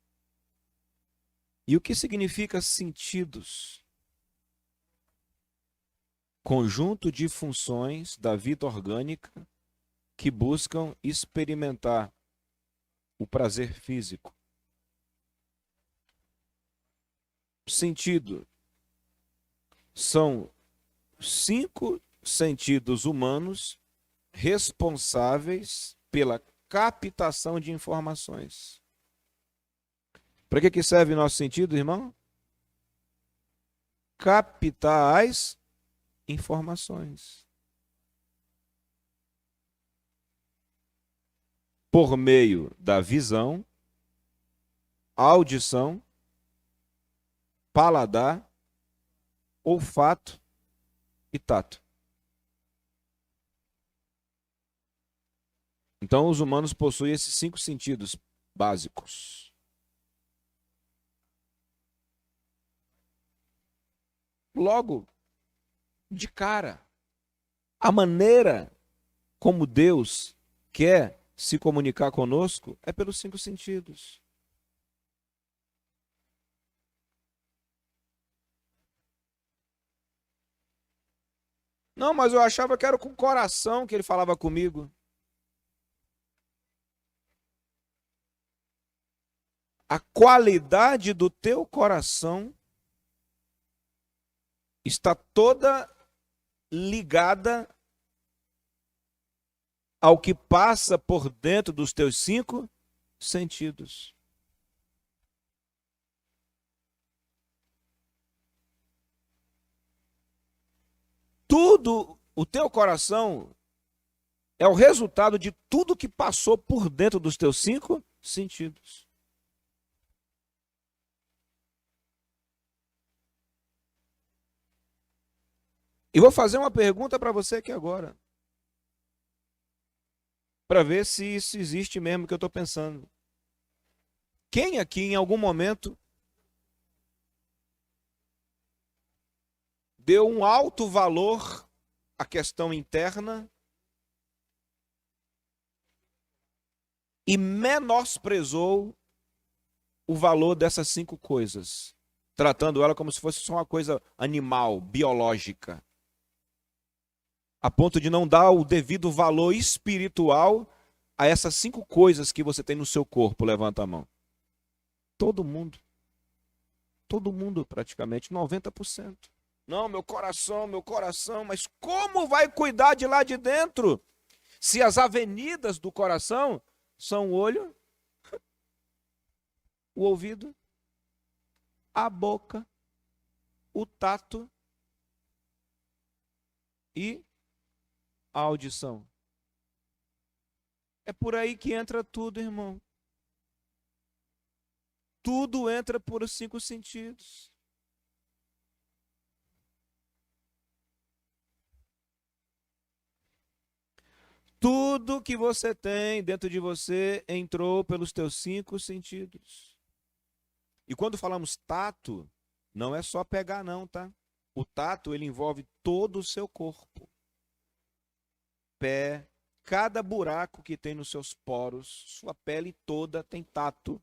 E o que significa sentidos? Conjunto de funções da vida orgânica que buscam experimentar o prazer físico. Sentido. São 5 sentidos humanos responsáveis pela captação de informações. Para que serve nosso sentido, irmão? Captar as informações. Por meio da visão, audição, paladar, olfato e tato. Então, os humanos possuem esses 5 sentidos básicos. Logo, de cara, a maneira como Deus quer se comunicar conosco é pelos 5 sentidos. Não, mas eu achava que era com o coração que ele falava comigo. A qualidade do teu coração está toda ligada ao que passa por dentro dos teus 5 sentidos. Tudo, o teu coração é o resultado de tudo que passou por dentro dos teus 5 sentidos. E vou fazer uma pergunta para você aqui agora, para ver se isso existe mesmo que eu estou pensando. Quem aqui em algum momento deu um alto valor à questão interna e menosprezou o valor dessas 5 coisas, tratando ela como se fosse só uma coisa animal, biológica, a ponto de não dar o devido valor espiritual a essas 5 coisas que você tem no seu corpo? Levanta a mão. Todo mundo praticamente, 90%. Não, meu coração, mas como vai cuidar de lá de dentro? Se as avenidas do coração são o olho, o ouvido, a boca, o tato e a audição. É por aí que entra tudo, irmão. Tudo entra por os 5 sentidos. Tudo que você tem dentro de você entrou pelos teus 5 sentidos. E quando falamos tato, não é só pegar não, tá? O tato, ele envolve todo o seu corpo. Pé, cada buraco que tem nos seus poros, sua pele toda tem tato.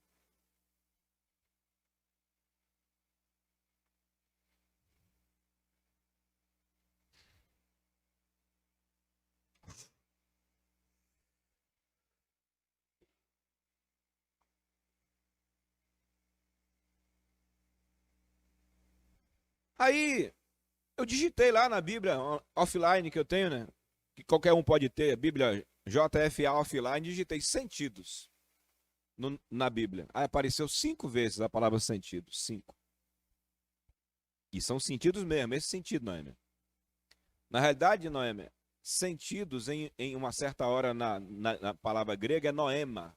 Aí, eu digitei lá na Bíblia offline que eu tenho, né? Que qualquer um pode ter, a Bíblia JFA offline, digitei sentidos na Bíblia. Aí apareceu 5 vezes a palavra sentido, 5. E são sentidos mesmo, esse sentido, Noêmia. Na realidade, Noêmia, sentidos em uma certa hora na palavra grega é noema,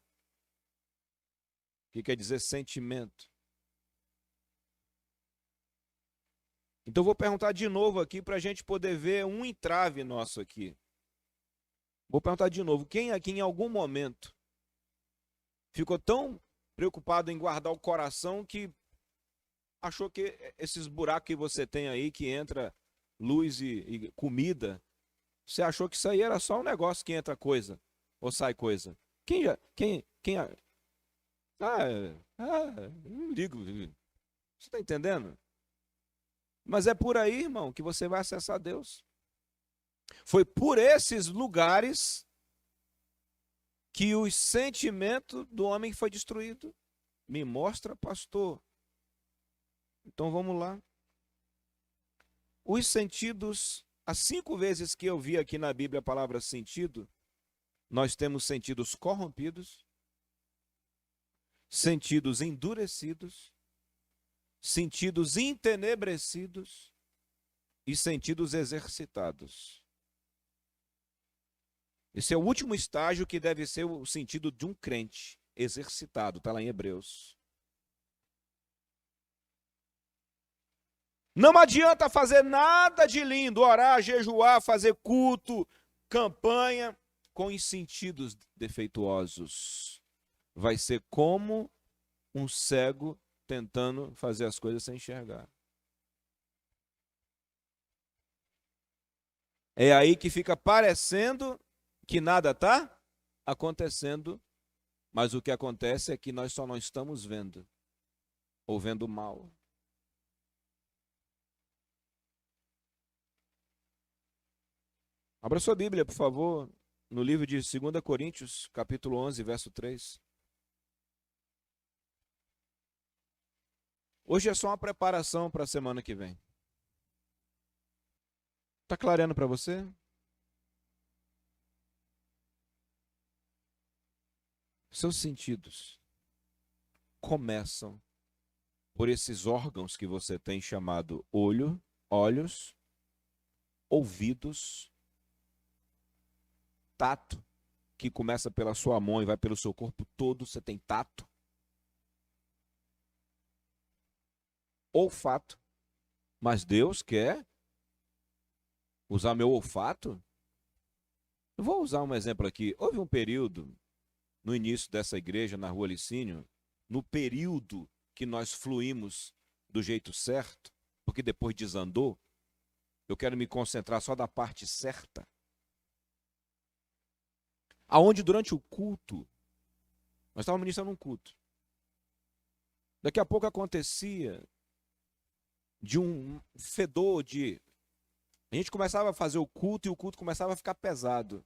que quer dizer sentimento. Então vou perguntar de novo aqui para a gente poder ver um entrave nosso aqui. Vou perguntar de novo, quem aqui em algum momento ficou tão preocupado em guardar o coração que achou que esses buracos que você tem aí, que entra luz e comida, você achou que isso aí era só um negócio que entra coisa ou sai coisa? Não ligo. Você está entendendo? Mas é por aí, irmão, que você vai acessar Deus. Foi por esses lugares que o sentimento do homem foi destruído. Me mostra, pastor. Então vamos lá. Os sentidos, as 5 vezes que eu vi aqui na Bíblia a palavra sentido, nós temos sentidos corrompidos, sentidos endurecidos, sentidos entenebrecidos e sentidos exercitados. Esse é o último estágio que deve ser o sentido de um crente exercitado, está lá em Hebreus. Não adianta fazer nada de lindo, orar, jejuar, fazer culto, campanha, com os sentidos defeituosos. Vai ser como um cego tentando fazer as coisas sem enxergar. É aí que fica parecendo que nada está acontecendo, mas o que acontece é que nós só não estamos vendo, ou vendo mal. Abra sua Bíblia, por favor, no livro de 2 Coríntios, capítulo 11, verso 3. Hoje é só uma preparação para a semana que vem. Está clareando para você? Seus sentidos começam por esses órgãos que você tem chamado olho, olhos, ouvidos, tato, que começa pela sua mão e vai pelo seu corpo todo, você tem tato. Olfato. Mas Deus quer usar meu olfato? Eu vou usar um exemplo aqui. Houve um período, no início dessa igreja, na Rua Licínio, no período que nós fluímos do jeito certo, porque depois desandou, eu quero me concentrar só da parte certa. Aonde durante o culto, nós estávamos ministrando um culto. Daqui a pouco acontecia de um fedor de... A gente começava a fazer o culto e o culto começava a ficar pesado.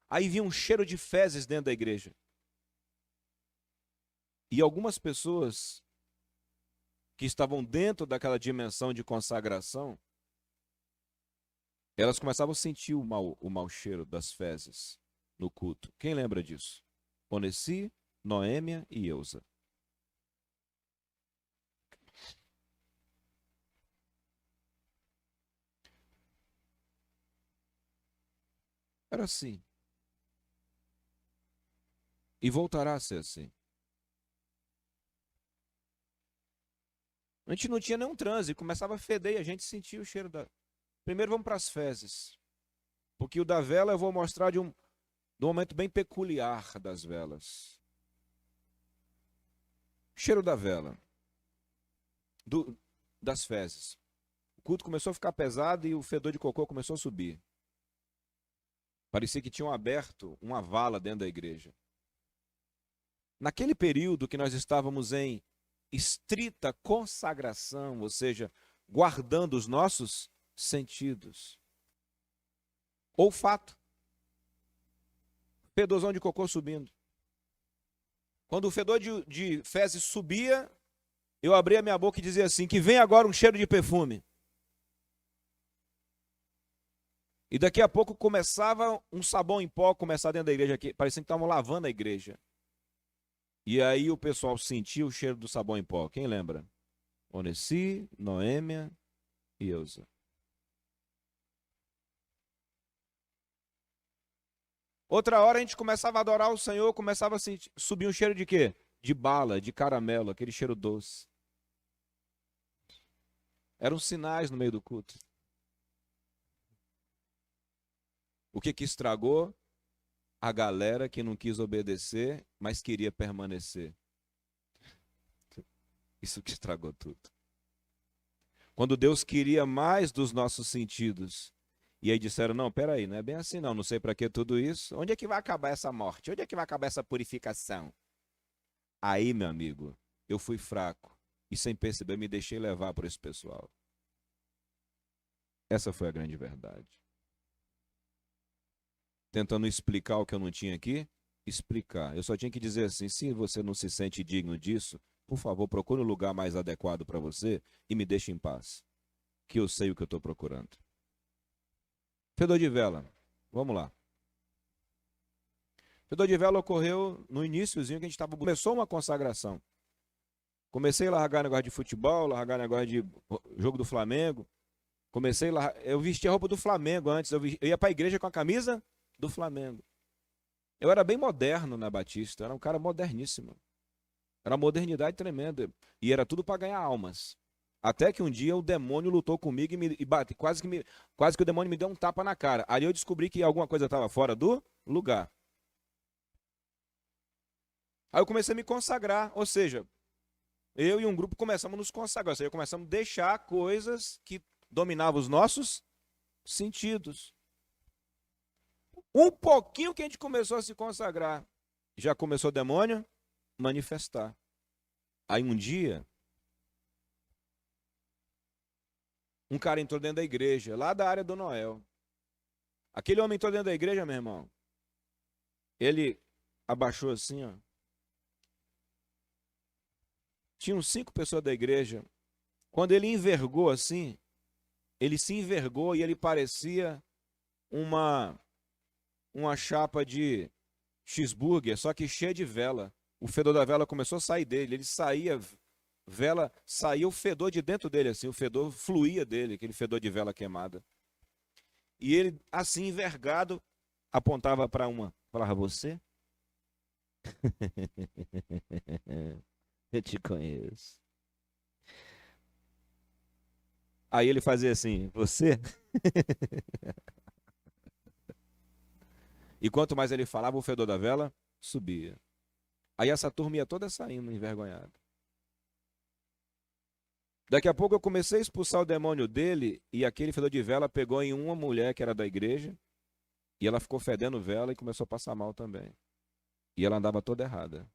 Aí vinha um cheiro de fezes dentro da igreja. E algumas pessoas que estavam dentro daquela dimensão de consagração, elas começavam a sentir o mau cheiro das fezes no culto. Quem lembra disso? Onesi, Noêmia e Eusa. Era assim. E voltará a ser assim. A gente não tinha nenhum transe, começava a feder e a gente sentia o cheiro da... Primeiro vamos para as fezes. Porque o da vela eu vou mostrar de um momento bem peculiar das velas. Cheiro da vela. Das fezes. O culto começou a ficar pesado e o fedor de cocô começou a subir. Parecia que tinham aberto uma vala dentro da igreja. Naquele período que nós estávamos em estrita consagração, ou seja, guardando os nossos sentidos. Olfato. Fedorzão de cocô subindo. Quando o fedor de fezes subia, eu abria minha boca e dizia assim, que vem agora um cheiro de perfume. E daqui a pouco começava um sabão em pó começar dentro da igreja aqui, parecia que estavam lavando a igreja. E aí o pessoal sentia o cheiro do sabão em pó. Quem lembra? Onesi, Noêmia e Eusa. Outra hora a gente começava a adorar o Senhor, começava a subir um cheiro de quê? De bala, de caramelo, aquele cheiro doce. Eram sinais no meio do culto. O que estragou? A galera que não quis obedecer, mas queria permanecer. Isso que estragou tudo. Quando Deus queria mais dos nossos sentidos, e aí disseram, não, peraí, não é bem assim não sei para que tudo isso. Onde é que vai acabar essa morte? Onde é que vai acabar essa purificação? Aí, meu amigo, eu fui fraco e sem perceber me deixei levar por esse pessoal. Essa foi a grande verdade. Tentando explicar o que eu não tinha aqui, explicar. Eu só tinha que dizer assim, se você não se sente digno disso, por favor, procure um lugar mais adequado para você e me deixe em paz, que eu sei o que eu estou procurando. Fedor de vela, vamos lá. Fedor de vela ocorreu no iniciozinho que a gente estava... Começou uma consagração. Comecei a largar negócio de futebol, largar negócio de jogo do Flamengo. Eu vestia a roupa do Flamengo antes, eu ia para a igreja com a camisa do Flamengo. Eu era bem moderno na Batista, era um cara moderníssimo. Era uma modernidade tremenda. E era tudo para ganhar almas. Até que um dia o demônio lutou comigo e bate. Quase que o demônio me deu um tapa na cara. Ali eu descobri que alguma coisa estava fora do lugar. Aí eu comecei a me consagrar. Ou seja, eu e um grupo começamos a nos consagrar. Ou seja, começamos a deixar coisas que dominavam os nossos sentidos. Um pouquinho que a gente começou a se consagrar, já começou o demônio manifestar. Aí um dia, um cara entrou dentro da igreja, lá da área do Noel. Aquele homem entrou dentro da igreja, meu irmão. Ele abaixou assim, ó. Tinham 5 pessoas da igreja. Quando ele envergou assim, ele se envergou e ele parecia uma chapa de cheeseburger, só que cheia de vela. O fedor da vela começou a sair dele. Ele saía, vela, saía o fedor de dentro dele, assim, o fedor fluía dele, aquele fedor de vela queimada. E ele, assim, envergado, apontava para uma. Falava, você? Eu te conheço. Aí ele fazia assim, você? E quanto mais ele falava, o fedor da vela subia. Aí essa turma ia toda saindo envergonhada. Daqui a pouco eu comecei a expulsar o demônio dele e aquele fedor de vela pegou em uma mulher que era da igreja e ela ficou fedendo vela e começou a passar mal também. E ela andava toda errada.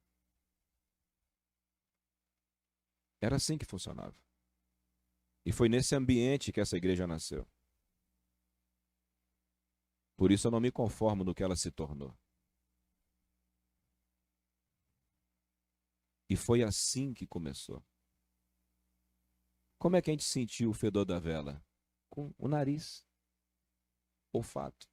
Era assim que funcionava. E foi nesse ambiente que essa igreja nasceu. Por isso eu não me conformo no que ela se tornou. E foi assim que começou. Como é que a gente sentiu o fedor da vela? Com o nariz. Olfato.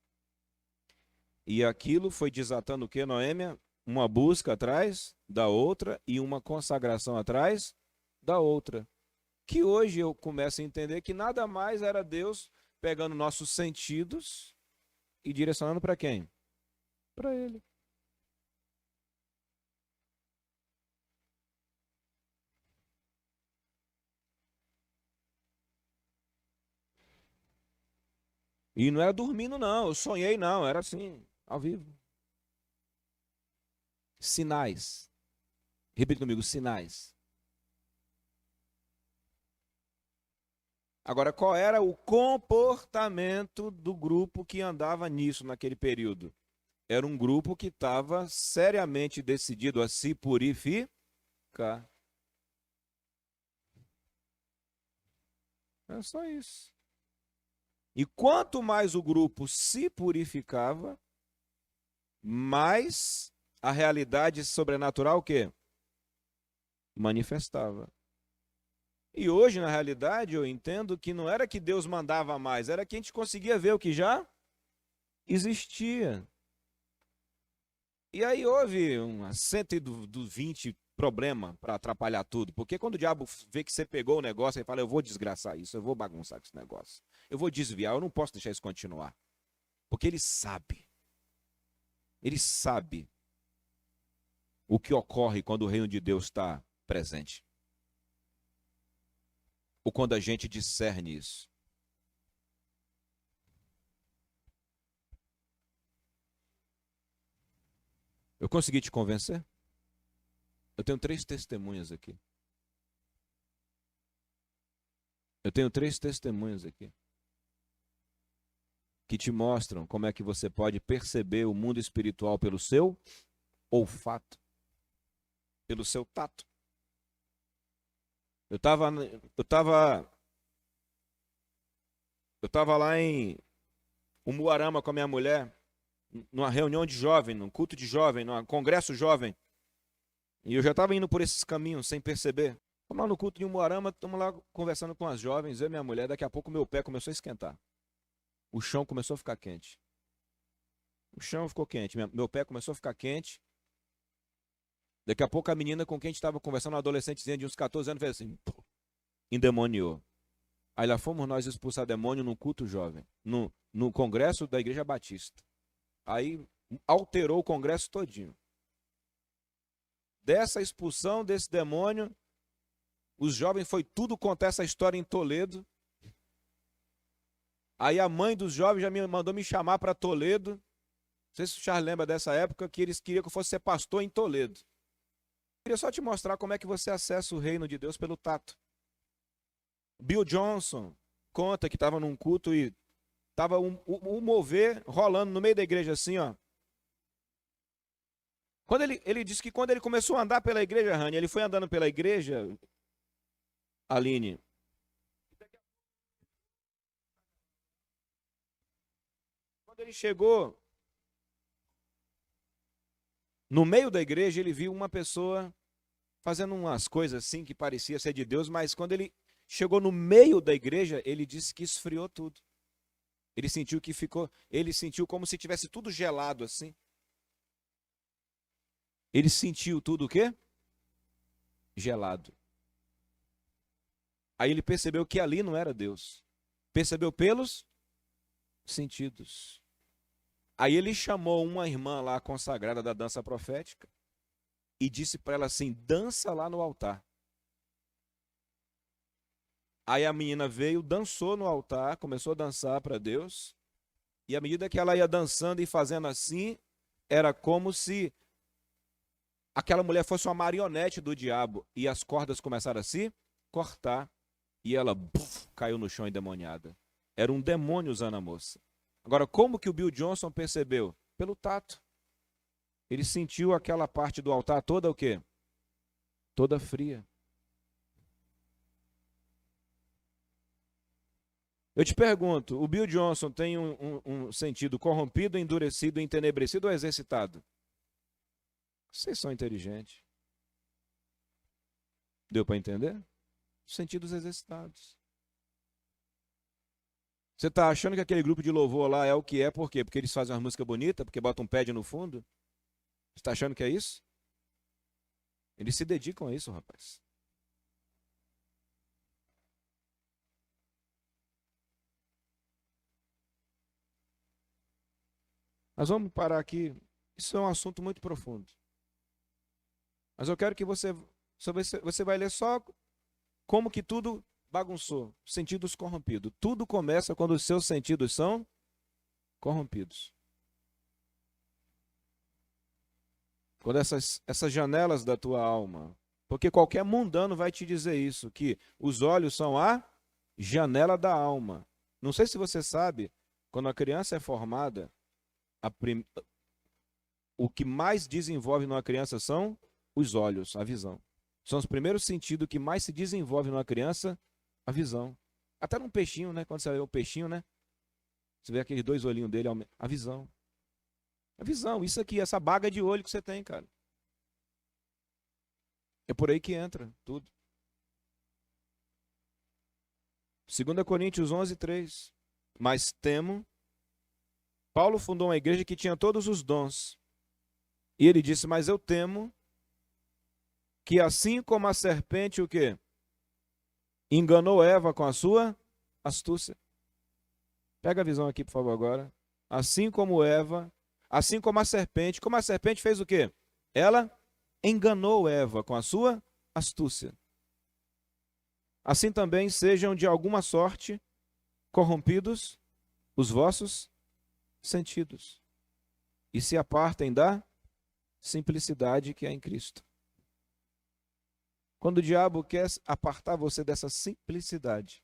E aquilo foi desatando o que, Noêmia? Uma busca atrás da outra e uma consagração atrás da outra. Que hoje eu começo a entender que nada mais era Deus pegando nossos sentidos e direcionando para quem? Para Ele. E não era dormindo, não. Eu sonhei, não. Era assim, ao vivo. Sinais. Repita comigo, sinais. Agora, qual era o comportamento do grupo que andava nisso naquele período? Era um grupo que estava seriamente decidido a se purificar. É só isso. E quanto mais o grupo se purificava, mais a realidade sobrenatural o quê? Manifestava. E hoje, na realidade, eu entendo que não era que Deus mandava mais, era que a gente conseguia ver o que já existia. E aí houve uma 120 problema para atrapalhar tudo. Porque quando o diabo vê que você pegou o negócio, ele fala, eu vou desgraçar isso, eu vou bagunçar esse negócio. Eu vou desviar, eu não posso deixar isso continuar. Porque ele sabe o que ocorre quando o reino de Deus está presente. Ou quando a gente discerne isso. Eu consegui te convencer? Eu tenho 3 testemunhas aqui. Eu tenho 3 testemunhas aqui. Que te mostram como é que você pode perceber o mundo espiritual pelo seu olfato. Pelo seu tato. Eu estava lá em Umuarama com a minha mulher, numa reunião de jovem, num culto de jovem, num congresso jovem. E eu já estava indo por esses caminhos sem perceber. Estamos lá no culto de Umuarama, estamos lá conversando com as jovens, eu e minha mulher, daqui a pouco meu pé começou a esquentar. O chão começou a ficar quente. O chão ficou quente, meu pé começou a ficar quente. Daqui a pouco a menina com quem a gente estava conversando, uma adolescentezinha de uns 14 anos, fez assim, endemoniou. Aí lá fomos nós expulsar demônio num culto jovem, no congresso da Igreja Batista. Aí alterou o congresso todinho. Dessa expulsão desse demônio, os jovens foi tudo contar essa história em Toledo. Aí a mãe dos jovens já me mandou me chamar para Toledo. Não sei se o Charles lembra dessa época, que eles queriam que eu fosse ser pastor em Toledo. Eu queria só te mostrar como é que você acessa o reino de Deus pelo tato. Bill Johnson conta que estava num culto e estava um mover rolando no meio da igreja assim, ó. Quando ele disse que quando ele começou a andar pela igreja, Rani, ele foi andando pela igreja, Aline. Quando ele chegou no meio da igreja, ele viu uma pessoa fazendo umas coisas assim que parecia ser de Deus, mas quando ele chegou no meio da igreja, ele disse que esfriou tudo. Ele sentiu como se tivesse tudo gelado assim. Ele sentiu tudo o quê? Gelado. Aí ele percebeu que ali não era Deus. Percebeu pelos sentidos. Aí ele chamou uma irmã lá consagrada da dança profética e disse para ela assim, dança lá no altar. Aí a menina veio, dançou no altar, começou a dançar para Deus. E à medida que ela ia dançando e fazendo assim, era como se aquela mulher fosse uma marionete do diabo. E as cordas começaram a se cortar. E ela caiu no chão endemoniada. Era um demônio usando a moça. Agora, como que o Bill Johnson percebeu? Pelo tato. Ele sentiu aquela parte do altar toda o quê? Toda fria. Eu te pergunto, o Bill Johnson tem um sentido corrompido, endurecido, entenebrecido ou exercitado? Vocês são inteligentes. Deu para entender? Sentidos exercitados. Você está achando que aquele grupo de louvor lá é o que é, por quê? Porque eles fazem uma música bonita, porque botam um pad no fundo? Você está achando que é isso? Eles se dedicam a isso, rapaz. Nós vamos parar aqui. Isso é um assunto muito profundo. Mas eu quero que você vai ler só como que tudo bagunçou, sentidos corrompidos. Tudo começa quando os seus sentidos são corrompidos. Quando essas janelas da tua alma, porque qualquer mundano vai te dizer isso, que os olhos são a janela da alma. Não sei se você sabe, quando a criança é formada, o que mais desenvolve numa criança são os olhos, a visão. São os primeiros sentidos que mais se desenvolve numa criança, a visão. Até num peixinho, né? Quando você vê o peixinho, né? Você vê aqueles dois olhinhos dele, a visão. A visão, isso aqui, essa baga de olho que você tem, cara. É por aí que entra tudo. 2 Coríntios 11:3. Mas temo. Paulo fundou uma igreja que tinha todos os dons. E ele disse, mas eu temo que assim como a serpente, o quê? Enganou Eva com a sua astúcia. Pega a visão aqui, por favor, agora. Assim como Eva, assim como a serpente fez o quê? Ela enganou Eva com a sua astúcia. Assim também sejam de alguma sorte corrompidos os vossos sentidos e se apartem da simplicidade que é em Cristo. Quando o diabo quer apartar você dessa simplicidade,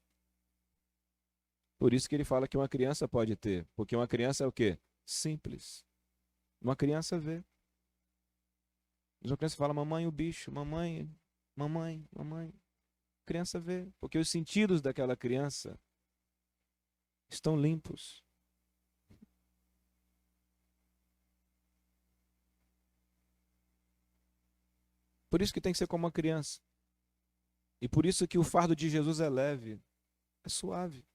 por isso que ele fala que uma criança pode ter, porque uma criança é o quê? Simples. Uma criança vê. Uma criança fala, mamãe, o bicho, mamãe, mamãe, mamãe. A criança vê, porque os sentidos daquela criança estão limpos. Por isso que tem que ser como uma criança. E por isso que o fardo de Jesus é leve, é suave,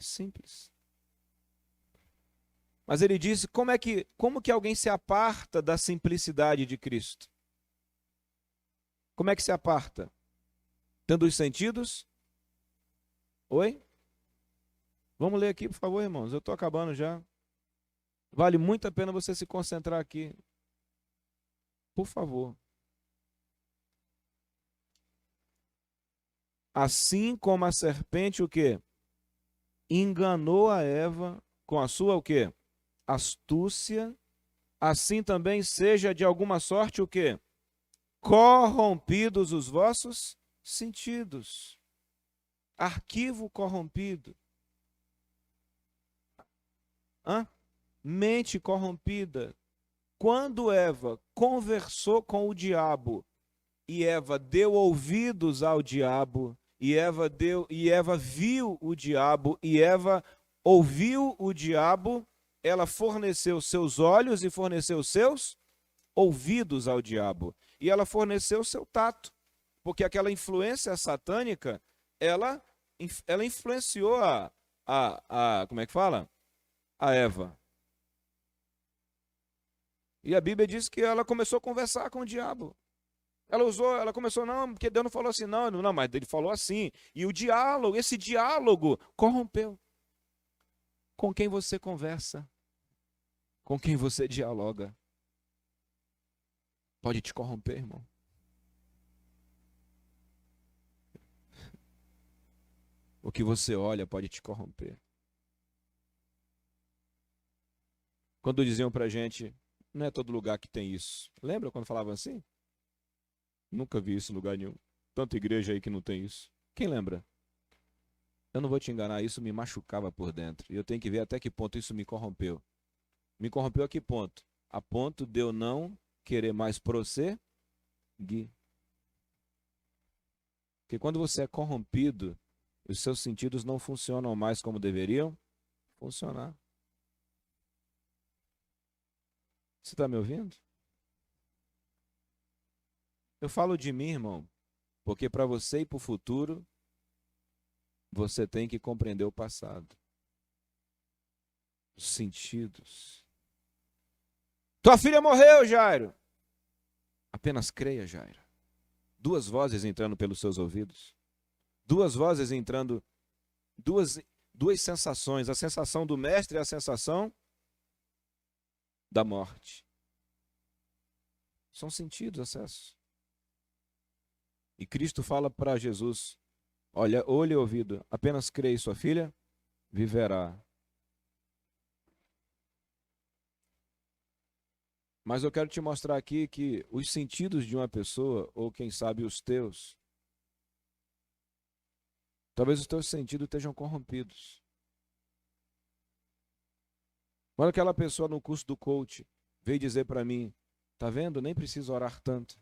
é simples. Mas ele disse, como que alguém se aparta da simplicidade de Cristo? Como é que se aparta? Tendo os sentidos? Oi? Vamos ler aqui, por favor, irmãos. Eu estou acabando já. Vale muito a pena você se concentrar aqui. Por favor. Assim como a serpente, o quê? Enganou a Eva com a sua, o quê? Astúcia. Assim também seja de alguma sorte, o quê? Corrompidos os vossos sentidos. Arquivo corrompido. Mente corrompida. Quando Eva conversou com o diabo e Eva deu ouvidos ao diabo, e Eva viu o diabo, e Eva ouviu o diabo, ela forneceu seus olhos e forneceu seus ouvidos ao diabo. E ela forneceu seu tato, porque aquela influência satânica, ela influenciou como é que fala? A Eva. E a Bíblia diz que ela começou a conversar com o diabo. Ela começou, não, porque Deus não falou assim, não, mas ele falou assim. E esse diálogo corrompeu. Com quem você conversa, com quem você dialoga, pode te corromper, irmão. O que você olha pode te corromper. Quando diziam pra gente, não é todo lugar que tem isso. Lembra quando falavam assim? Nunca vi isso em lugar nenhum. Tanta igreja aí que não tem isso. Quem lembra? Eu não vou te enganar, isso me machucava por dentro. E eu tenho que ver até que ponto isso me corrompeu. Me corrompeu a que ponto? A ponto de eu não querer mais prosseguir. Porque quando você é corrompido, os seus sentidos não funcionam mais como deveriam funcionar. Você está me ouvindo? Eu falo de mim, irmão, porque para você e para o futuro, você tem que compreender o passado. Os sentidos. Tua filha morreu, Jairo. Apenas creia, Jairo. Duas vozes entrando pelos seus ouvidos. Duas vozes entrando, duas sensações. A sensação do mestre e a sensação da morte. São sentidos, acessos. E Cristo fala para Jesus, olha, olho e ouvido, apenas creia, sua filha viverá. Mas eu quero te mostrar aqui que os sentidos de uma pessoa, ou quem sabe os teus, talvez os teus sentidos estejam corrompidos. Quando aquela pessoa no curso do coach veio dizer para mim, tá vendo? Nem preciso orar tanto.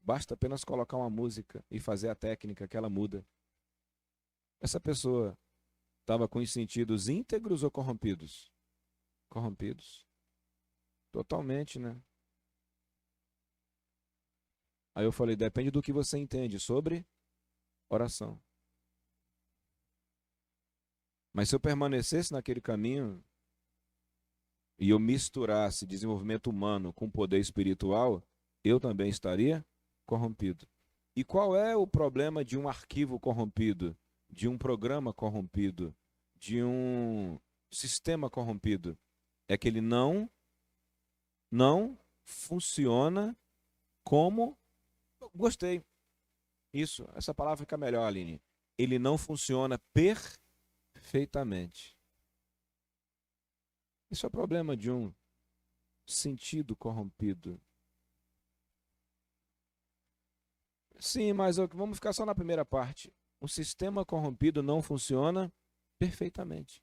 Basta apenas colocar uma música e fazer a técnica que ela muda. Essa pessoa estava com os sentidos íntegros ou corrompidos? Corrompidos. Totalmente, né? Aí eu falei, depende do que você entende sobre oração. Mas se eu permanecesse naquele caminho e eu misturasse desenvolvimento humano com poder espiritual, eu também estaria corrompido. E qual é o problema de um arquivo corrompido, de um programa corrompido, de um sistema corrompido? É que ele não funciona como... Gostei. Isso, essa palavra fica melhor, Aline. Ele não funciona perfeitamente. Isso é o problema de um sentido corrompido. Sim, mas vamos ficar só na primeira parte. Um sistema corrompido não funciona perfeitamente.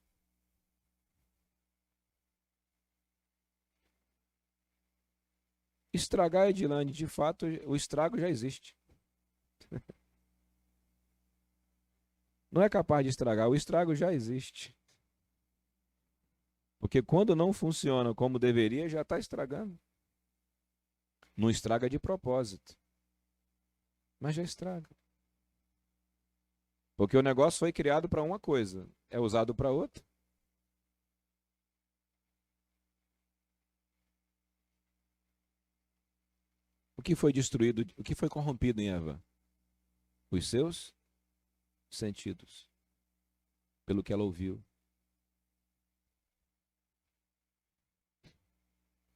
Estragar, Edilane, de fato, o estrago já existe. Não é capaz de estragar, o estrago já existe. Porque quando não funciona como deveria, já está estragando. Não estraga de propósito, mas já estraga. Porque o negócio foi criado para uma coisa, é usado para outra. O que foi destruído, o que foi corrompido em Eva? Os seus sentidos, pelo que ela ouviu.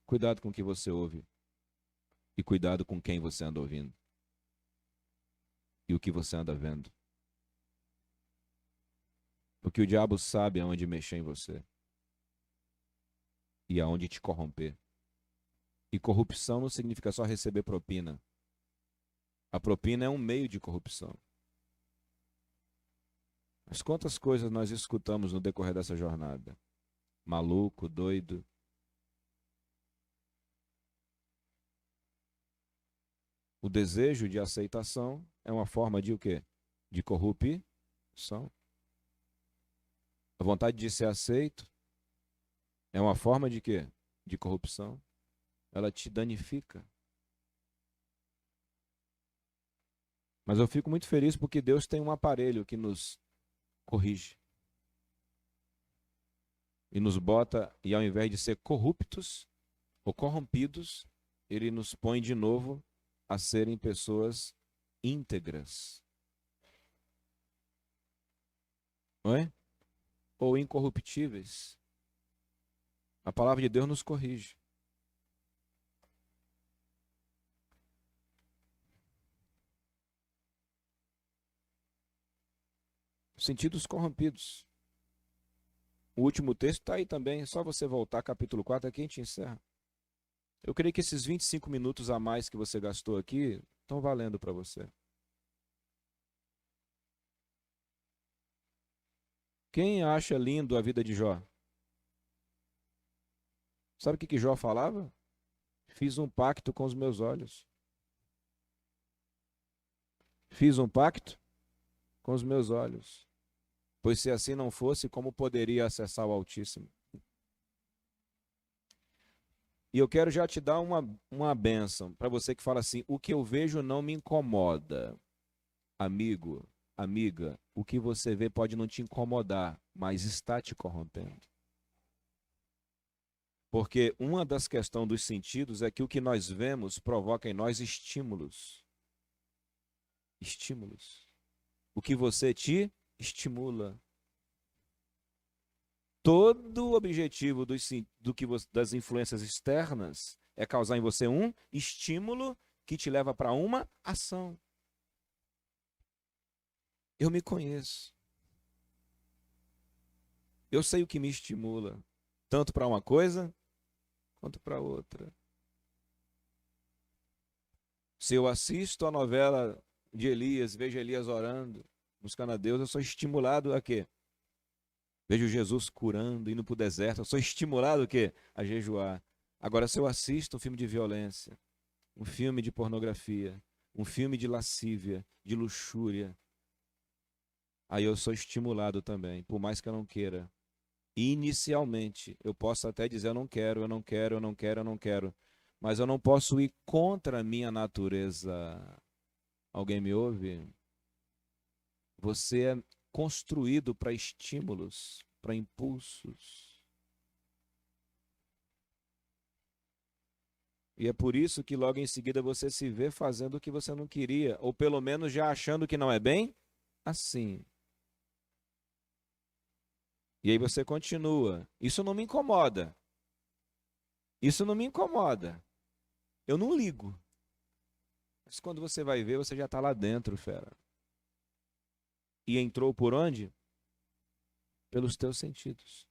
Cuidado com o que você ouve e cuidado com quem você anda ouvindo e o que você anda vendo. Porque o diabo sabe aonde mexer em você e aonde te corromper. E corrupção não significa só receber propina. A propina é um meio de corrupção. Mas quantas coisas nós escutamos no decorrer dessa jornada? Maluco, doido. O desejo de aceitação é uma forma de o quê? De corrupção. A vontade de ser aceito é uma forma de quê? De corrupção. Ela te danifica. Mas eu fico muito feliz porque Deus tem um aparelho que nos corrige. E nos bota, e ao invés de ser corruptos ou corrompidos, Ele nos põe de novo a serem pessoas íntegras. Não é? Ou incorruptíveis. A palavra de Deus nos corrige. Sentidos corrompidos. O último texto está aí também, é só você voltar, capítulo 4, aqui a gente encerra. Eu creio que esses 25 minutos a mais que você gastou aqui estão valendo para você. Quem acha lindo a vida de Jó? Sabe o que Jó falava? Fiz um pacto com os meus olhos. Fiz um pacto com os meus olhos. Pois se assim não fosse, como poderia acessar o Altíssimo? E eu quero já te dar uma bênção para você que fala assim, o que eu vejo não me incomoda. Amigo, amiga, o que você vê pode não te incomodar, mas está te corrompendo. Porque uma das questões dos sentidos é que o que nós vemos provoca em nós estímulos. Estímulos. O que você te estimula. Todo o objetivo das influências externas é causar em você um estímulo que te leva para uma ação. Eu me conheço. Eu sei o que me estimula, tanto para uma coisa quanto para outra. Se eu assisto a novela de Elias, vejo Elias orando, buscando a Deus, eu sou estimulado a quê? Vejo Jesus curando, indo para o deserto, eu sou estimulado a quê? A jejuar. Agora, se eu assisto um filme de violência, um filme de pornografia, um filme de lascívia, de luxúria, aí eu sou estimulado também, por mais que eu não queira. Inicialmente, eu posso até dizer eu não quero, eu não quero, eu não quero, eu não quero, mas eu não posso ir contra a minha natureza. Alguém me ouve? Você é construído para estímulos, para impulsos. E é por isso que logo em seguida você se vê fazendo o que você não queria, ou pelo menos já achando que não é bem assim. E aí você continua. Isso não me incomoda. Isso não me incomoda. Eu não ligo. Mas quando você vai ver, você já está lá dentro, fera. E entrou por onde? Pelos teus sentidos.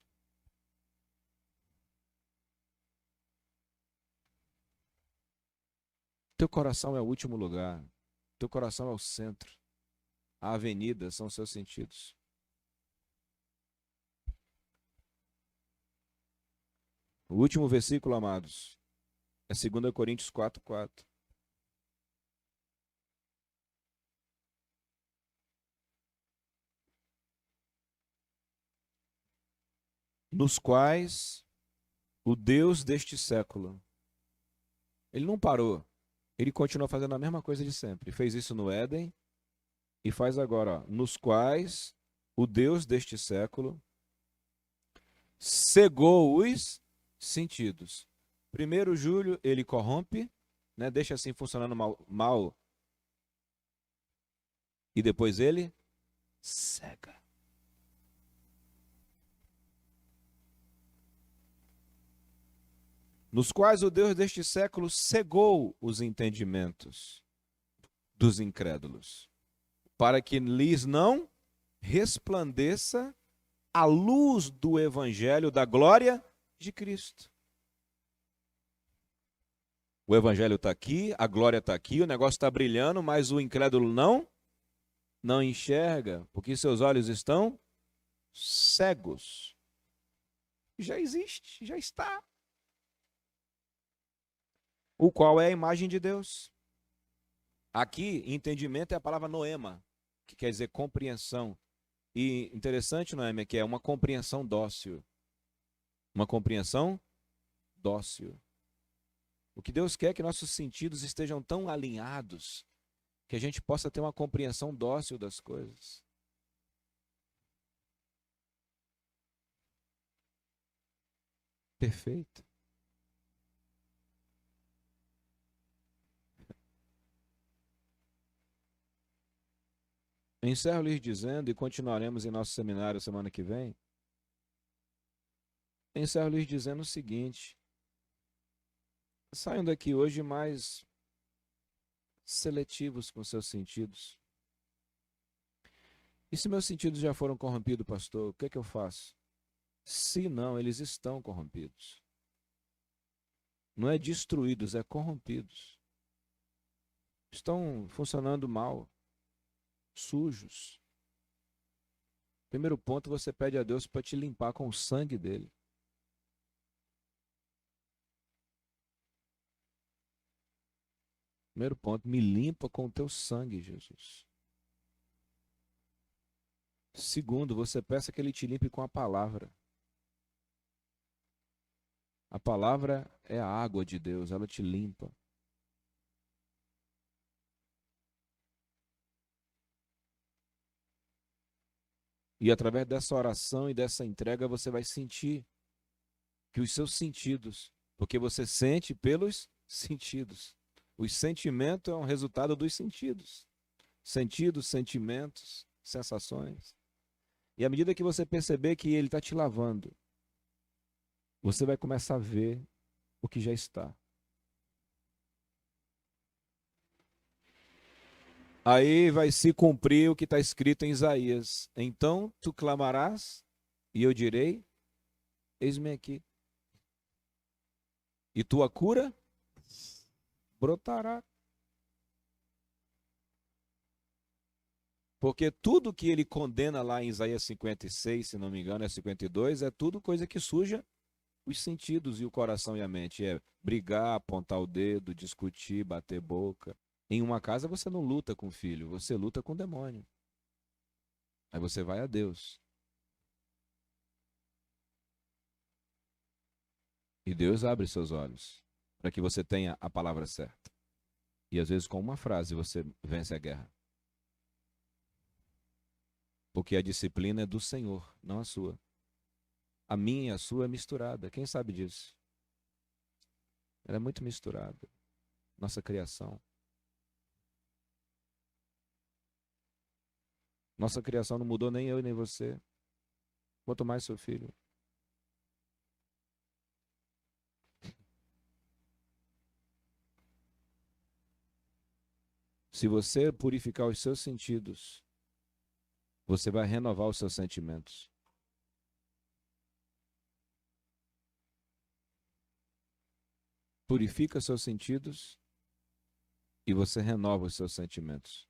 Teu coração é o último lugar. Teu coração é o centro. A avenida são os seus sentidos. O último versículo, amados, é 2 Coríntios 4:4. Nos quais o Deus deste século, ele não parou, ele continua fazendo a mesma coisa de sempre. Fez isso no Éden e faz agora, ó, nos quais o Deus deste século cegou os sentidos. Primeiro, Júlio, ele corrompe, né, deixa assim funcionando mal e depois ele cega. Nos quais o Deus deste século cegou os entendimentos dos incrédulos, para que lhes não resplandeça a luz do evangelho da glória de Cristo. O evangelho está aqui, a glória está aqui, o negócio está brilhando, mas o incrédulo não enxerga, porque seus olhos estão cegos. Já existe, já está. O qual é a imagem de Deus. Aqui, entendimento é a palavra noema, que quer dizer compreensão. E interessante, Noêmia, que é uma compreensão dócil. Uma compreensão dócil. O que Deus quer é que nossos sentidos estejam tão alinhados que a gente possa ter uma compreensão dócil das coisas. Perfeito. Encerro lhes dizendo, e continuaremos em nosso seminário semana que vem, encerro lhes dizendo o seguinte: saiam daqui hoje mais seletivos com seus sentidos. E se meus sentidos já foram corrompidos, pastor, o que é que eu faço? Se não, eles estão corrompidos. Não é destruídos, é corrompidos. Estão funcionando mal, sujos. Primeiro ponto, você pede a Deus para te limpar com o sangue dele. Primeiro ponto, me limpa com o teu sangue, Jesus. Segundo, você peça que ele te limpe com a palavra. A palavra é a água de Deus, ela te limpa. E através dessa oração e dessa entrega, você vai sentir que os seus sentidos, porque você sente pelos sentidos. O sentimento é um resultado dos sentidos. Sentidos, sentimentos, sensações. E à medida que você perceber que ele está te lavando, você vai começar a ver o que já está. Aí vai se cumprir o que está escrito em Isaías. Então tu clamarás e eu direi, eis-me aqui. E tua cura brotará. Porque tudo que ele condena lá em Isaías 56, se não me engano, é 52, é tudo coisa que suja os sentidos e o coração e a mente. É brigar, apontar o dedo, discutir, bater boca. Em uma casa você não luta com o filho, você luta com o demônio. Aí você vai a Deus. E Deus abre seus olhos para que você tenha a palavra certa. E às vezes com uma frase você vence a guerra. Porque a disciplina é do Senhor, não a sua. A minha e a sua é misturada. Quem sabe disso? Ela é muito misturada. Nossa criação. Nossa criação não mudou nem eu e nem você. Quanto mais seu filho. Se você purificar os seus sentidos, você vai renovar os seus sentimentos. Purifica seus sentidos e você renova os seus sentimentos.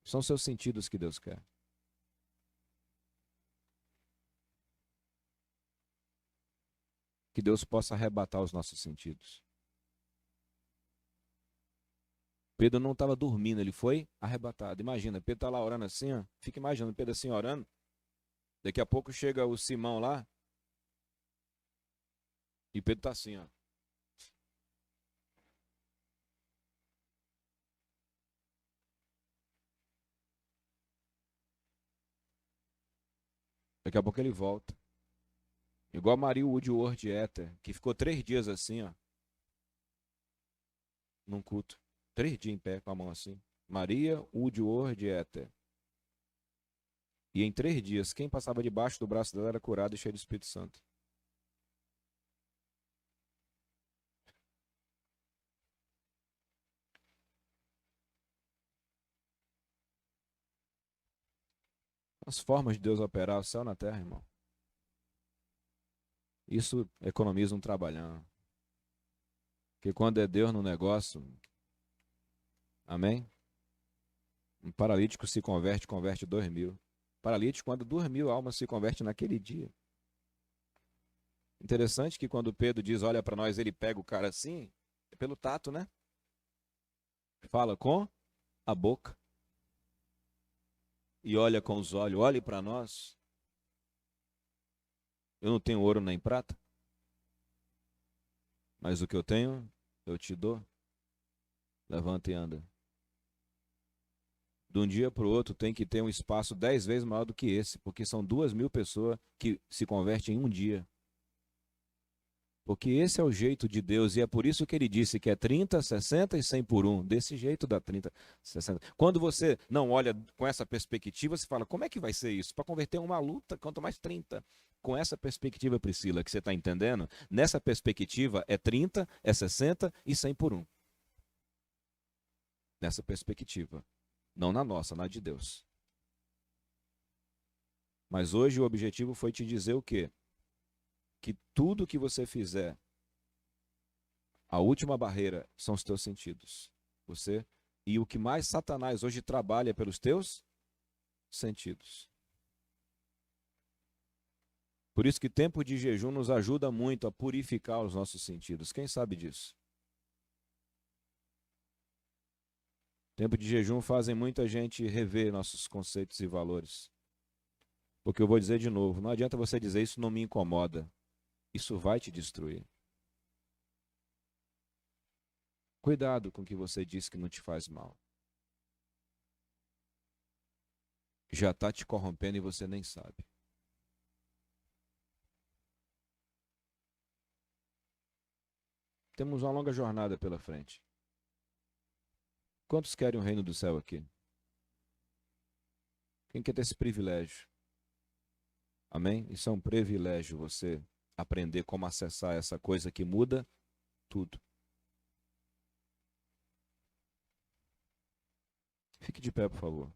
São seus sentidos que Deus quer. Que Deus possa arrebatar os nossos sentidos. Pedro não estava dormindo, ele foi arrebatado. Imagina, Pedro está lá orando assim, ó. Fica imaginando Pedro assim orando. Daqui a pouco chega o Simão lá. E Pedro está assim, ó. Daqui a pouco ele volta. Igual Maria Woodward Ether, que ficou 3 dias assim, ó. Num culto. 3 dias em pé com a mão assim. Maria Woodward Ether. E em 3 dias, quem passava debaixo do braço dela era curado e cheio do Espírito Santo. As formas de Deus operar o céu na terra, irmão. Isso economiza um trabalhão. Porque quando é Deus no negócio, amém? Um paralítico se converte 2.000. Paralítico, quando 2.000 almas se convertem naquele dia. Interessante que quando Pedro diz, olha para nós, ele pega o cara assim, é pelo tato, né? Fala com a boca. E olha com os olhos, olhe para nós. Eu não tenho ouro nem prata, mas o que eu tenho, eu te dou. Levanta e anda. De um dia para o outro tem que ter um espaço 10 vezes maior do que esse, porque são 2.000 pessoas que se convertem em um dia. Porque esse é o jeito de Deus, e é por isso que ele disse que é 30, 60 e 100 por um. Desse jeito dá 30, 60. Quando você não olha com essa perspectiva, você fala, como é que vai ser isso? Para converter uma luta, quanto mais 30. Com essa perspectiva, Priscila, que você está entendendo, nessa perspectiva é 30, é 60 e 100 por um. Nessa perspectiva. Não na nossa, na de Deus. Mas hoje o objetivo foi te dizer o quê? Que tudo que você fizer, a última barreira são os teus sentidos. Você e o que mais Satanás hoje trabalha pelos teus sentidos. Por isso que tempo de jejum nos ajuda muito a purificar os nossos sentidos. Quem sabe disso? Tempo de jejum fazem muita gente rever nossos conceitos e valores. Porque eu vou dizer de novo, não adianta você dizer isso não me incomoda. Isso vai te destruir. Cuidado com o que você diz que não te faz mal. Já está te corrompendo e você nem sabe. Temos uma longa jornada pela frente. Quantos querem o reino do céu aqui? Quem quer ter esse privilégio? Amém? Isso é um privilégio você aprender como acessar essa coisa que muda tudo. Fique de pé, por favor.